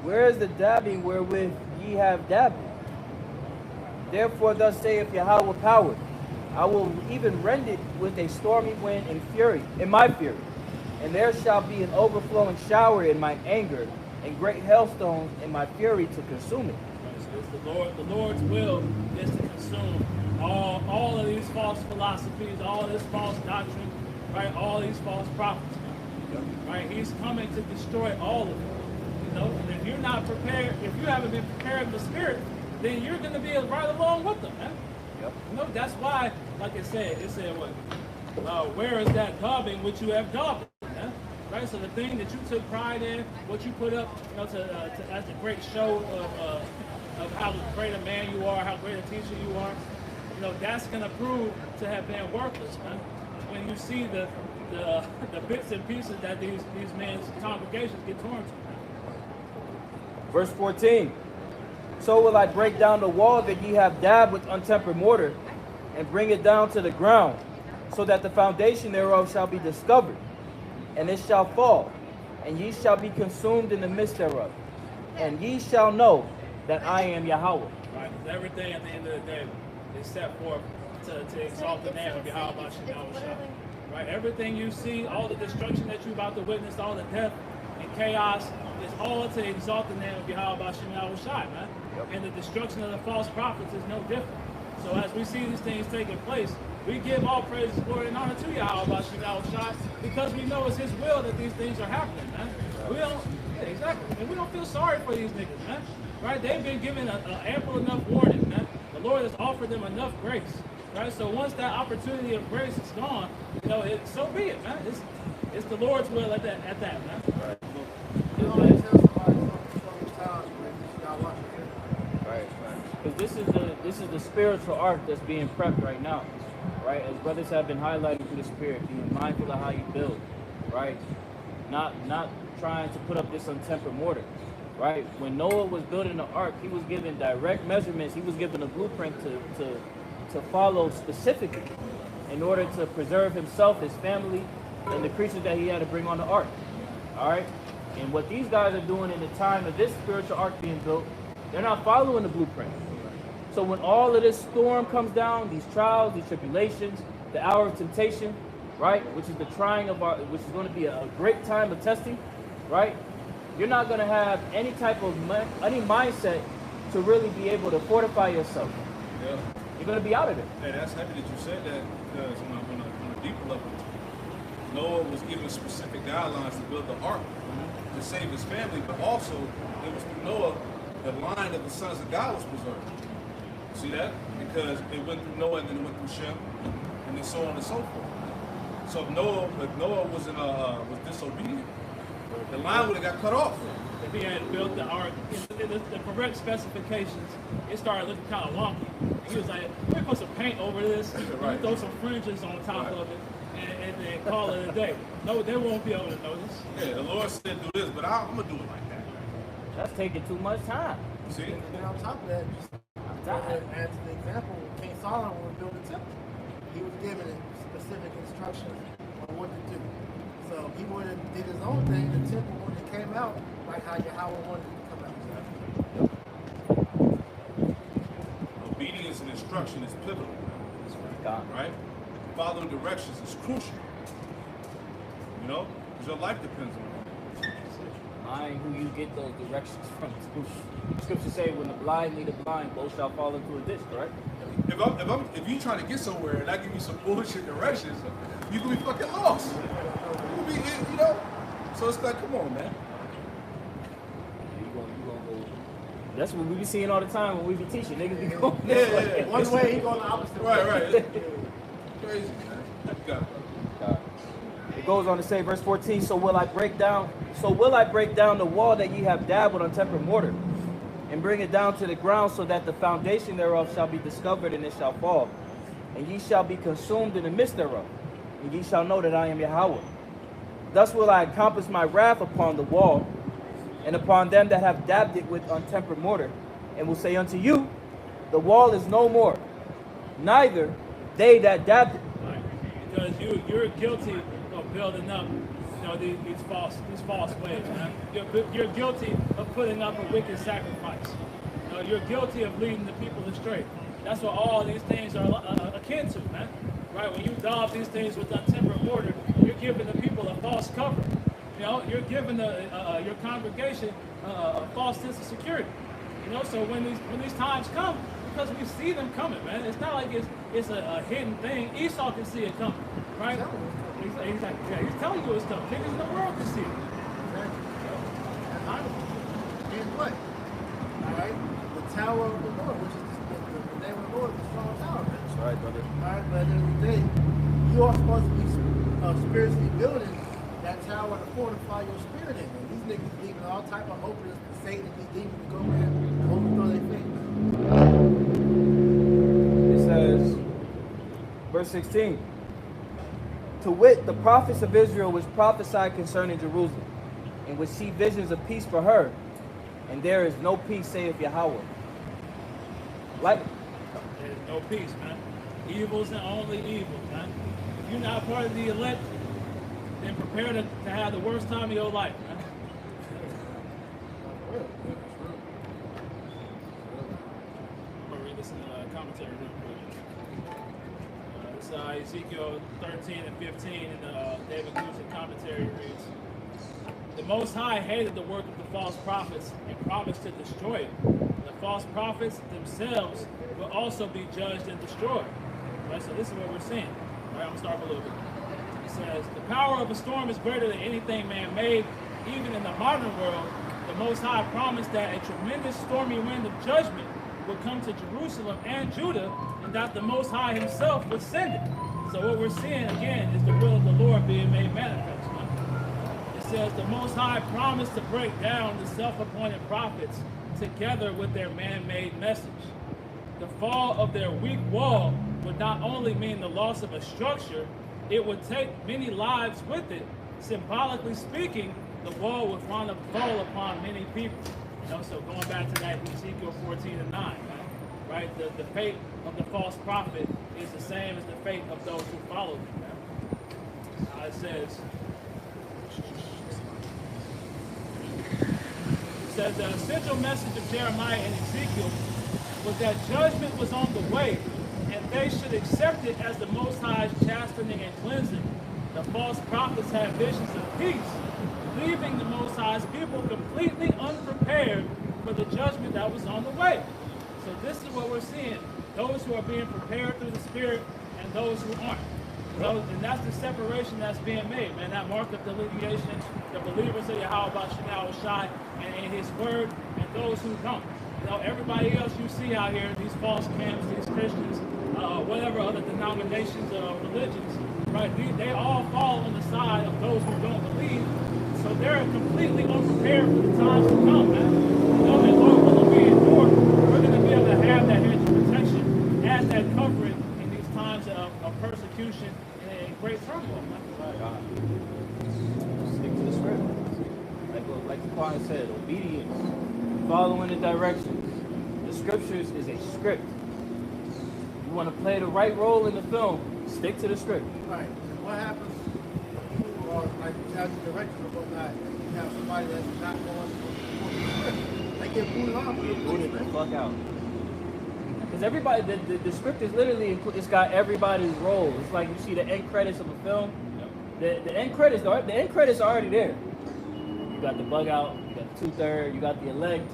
Speaker 1: where is the dabbing wherewith ye have dabbled? Therefore thus saith Yahweh power, I will even rend it with a stormy wind in my fury, and there shall be an overflowing shower in my anger, and great hailstones in my fury to consume it.
Speaker 2: So it's the Lord's will is to consume all of these false philosophies, all this false doctrine, right? All these false prophets, right? He's coming to destroy all of them. You know, and if you're not prepared, if you haven't been prepared in the spirit, then you're going to be right along with them, man.
Speaker 1: Yep.
Speaker 2: You know, that's why, like it said what? Where is that daubing which you have daubed? Yeah? Right. So the thing that you took pride in, what you put up, you know, as a great show of how great a man you are, how great a teacher you are, you know, that's gonna prove to have been worthless, man. When you see the bits and pieces that these men's congregations get torn to.
Speaker 1: Verse 14. So will I break down the wall that ye have dabbed with untempered mortar, and bring it down to the ground, so that the foundation thereof shall be discovered, and it shall fall, and ye shall be consumed in the midst thereof. And ye shall know that I am Yahweh.
Speaker 2: Right, because everything at the end of the day is set forth to exalt the name of Yahweh. Right, everything you see, all the destruction that you're about to witness, all the death and chaos, is all to exalt the name of Yahweh, man. Yep. And the destruction of the false prophets is no different. So as we see these things taking place, we give all praise, glory, and honor to Yahweh because we know it's His will that these things are happening, man. We don't, exactly, and we don't feel sorry for these niggas, man. Right? They've been given an ample enough warning, man. The Lord has offered them enough grace, right? So once that opportunity of grace is gone, you know, so be it, man. It's the Lord's will at that, man.
Speaker 1: Right.
Speaker 3: You know, I tell somebody so many times, man, you gotta watch it.
Speaker 1: Right. Because this is the spiritual ark that's being prepped right now, right? As brothers have been highlighting through the spirit, being mindful of how you build, right? Not trying to put up this untempered mortar, right? When Noah was building the ark, he was given direct measurements. He was given a blueprint to follow specifically in order to preserve himself, his family, and the creatures that he had to bring on the ark. All right? And what these guys are doing in the time of this spiritual ark being built, they're not following the blueprint. So when all of this storm comes down, these trials, these tribulations, the hour of temptation, right, which is the trying of which is going to be a great time of testing, right? You're not going to have any type of any mindset to really be able to fortify yourself.
Speaker 4: Yeah.
Speaker 1: You're going to be out of it.
Speaker 4: Hey, that's happy that you said that, because on a deeper level, Noah was given specific guidelines to build the ark to save his family, but also it was through Noah the line of the sons of God was preserved. See that? Because it went through Noah and then it went through Shem, and then so on and so forth. So if Noah was disobedient, the line would have got cut off.
Speaker 2: If he had built the ark in the correct specifications, it started looking kind of wonky. And he was like, let me put some paint over this, let me throw some fringes on top of it, and then call it a day. No, they won't be able to notice.
Speaker 4: Yeah, the Lord said do this, but I'm going to do it like that.
Speaker 1: That's taking too much time.
Speaker 4: See?
Speaker 3: And then on top of that, just add to the example, King Solomon was building a temple. he was given specific instructions on what to do. So he would have did his own thing. The temple wouldn't have came out like how Yahweh wanted it to come out.
Speaker 4: Obedience and instruction is pivotal, right? Following directions is crucial. You know, because your life depends on it.
Speaker 1: Mind who you get those directions from. Scripture say when the blind lead the blind, both shall fall into a ditch, correct?
Speaker 4: If you trying to get somewhere and I give you some bullshit directions, you can be fucking lost. You be, you know. So it's like, come on, man.
Speaker 1: You gonna go. That's what we be seeing all the time when we be teaching. Niggas be going
Speaker 3: Yeah. One way, he going the opposite way.
Speaker 4: Right. Crazy, man. You got it.
Speaker 1: It goes on to say, verse 14, so will I break down the wall that ye have dabbled on tempered mortar, and bring it down to the ground, so that the foundation thereof shall be discovered, and it shall fall. And ye shall be consumed in the midst thereof, and ye shall know that I am Yahweh. Thus will I accomplish my wrath upon the wall, and upon them that have dabbed it with untempered mortar, and will say unto you, the wall is no more, neither they that dabbed it.
Speaker 2: Right. Because you're guilty of building up, these false ways, man. You're guilty of putting up a wicked sacrifice. You're guilty of leading the people astray. That's what all these things are akin to, man. Right? When you daub these things with untempered mortar, you're giving the people a false cover. You're giving your congregation a false sense of security. So when these times come, because we see them coming, man. It's not like it's a hidden thing. Esau can see it coming, right? He's telling you it's coming. Niggas in the world can see it.
Speaker 3: And what? All right? The tower of the Lord, which is the name of the Lord, is the strong tower.
Speaker 1: That's right, brother.
Speaker 3: All right, but at the end of the day, you are supposed to be spiritually building that tower to fortify your spirit in. And these niggas leaving all type of hope for Satan and these demons to go in and overthrow their faith.
Speaker 1: It says, verse 16, to wit, the prophets of Israel which prophesied concerning Jerusalem, and which see visions of peace for her, and there is no peace, saith Yahweh. Like,
Speaker 2: there's no peace, man. Evil's and only evil, man. If you're not part of the elect, then prepare to have the worst time of your life, man. I'm gonna read this in the commentary real quick. It's Ezekiel 13 and 15 in the David Guzik commentary reads, the Most High hated the work of the false prophets and promised to destroy it. The false prophets themselves will also be judged and destroyed. Right, so this is what we're seeing. All right, I'm gonna start a little bit. It says, the power of a storm is greater than anything man made. Even in the modern world, the Most High promised that a tremendous stormy wind of judgment would come to Jerusalem and Judah, and that the Most High himself would send it. So what we're seeing again is the will of the Lord being made manifest. Right? It says the Most High promised to break down the self-appointed prophets together with their man-made message. The fall of their weak wall would not only mean the loss of a structure, it would take many lives with it. Symbolically speaking, the wall would fall upon many people. So going back to that Ezekiel 14 and 9, right? The fate of the false prophet is the same as the fate of those who follow him. It says the essential message of Jeremiah and Ezekiel was that judgment was on the way, and they should accept it as the Most High's chastening and cleansing. The false prophets had visions of peace, leaving the Most High's people completely unprepared for the judgment that was on the way. So this is what we're seeing. Those who are being prepared through the Spirit and those who aren't. And that's the separation that's being made, man. That mark of delineation, the believers of Yahweh Shai and his word, and those who don't. Everybody else you see out here, these false camps, these Christians, whatever other denominations or religions, right? They all fall on the side of those who don't believe. So they're completely unprepared for the times to come, man. And Lord willing, we endure, we're going to be able to have that hedge of protection as that covering in these times of persecution and great turmoil, man.
Speaker 1: stick to the script. Like the Quran said, obedience, following the directions. The scriptures is a script. You want to play the right role in the film, Stick to the script.
Speaker 3: Right. And what happens when you are like as a director or whatnot, you have somebody that's not going to they get booted off.
Speaker 1: Booted the fuck out. Because everybody, the script is literally, it's got everybody's role. It's like you see the end credits of a film. The end credits are already there. You got the bug out, you got the 2/3, you got the elect.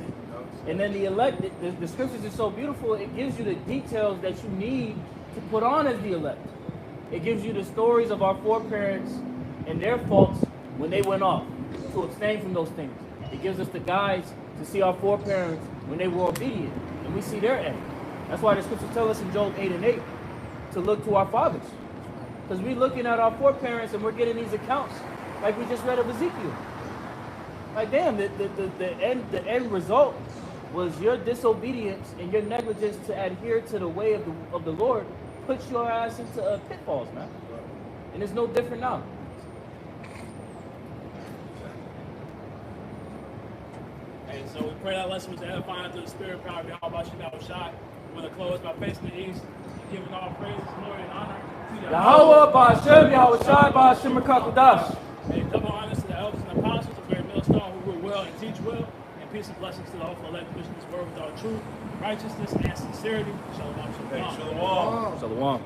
Speaker 1: And then the elect, the scriptures is so beautiful, it gives you the details that you need to put on as the elect. It gives you the stories of our foreparents and their faults when they went off, to abstain from those things. It gives us the guides to see our foreparents when they were obedient, and we see their end. That's why the scriptures tell us in Job 8:8 to look to our fathers. Because we're looking at our foreparents and we're getting these accounts like we just read of Ezekiel. Like, damn, the end result was your disobedience and your negligence to adhere to the way of the Lord puts your ass into pitfalls, man. And it's no different now.
Speaker 2: And so we pray that lesson was edifying through the spirit power of Yahweh Shai. We're going to close by facing the east, giving all praises, glory, and honor to
Speaker 1: Yahweh, Ba'ashem, Yahweh Shai, Ba'ashem, Mekakodash.
Speaker 2: And double honors to the elders and apostles of Great Millstone who rule well and teach well. And peace and blessings to the hopeful elect who this word with all truth, righteousness, and sincerity. Shalom.
Speaker 4: Shalom.
Speaker 1: Shalom.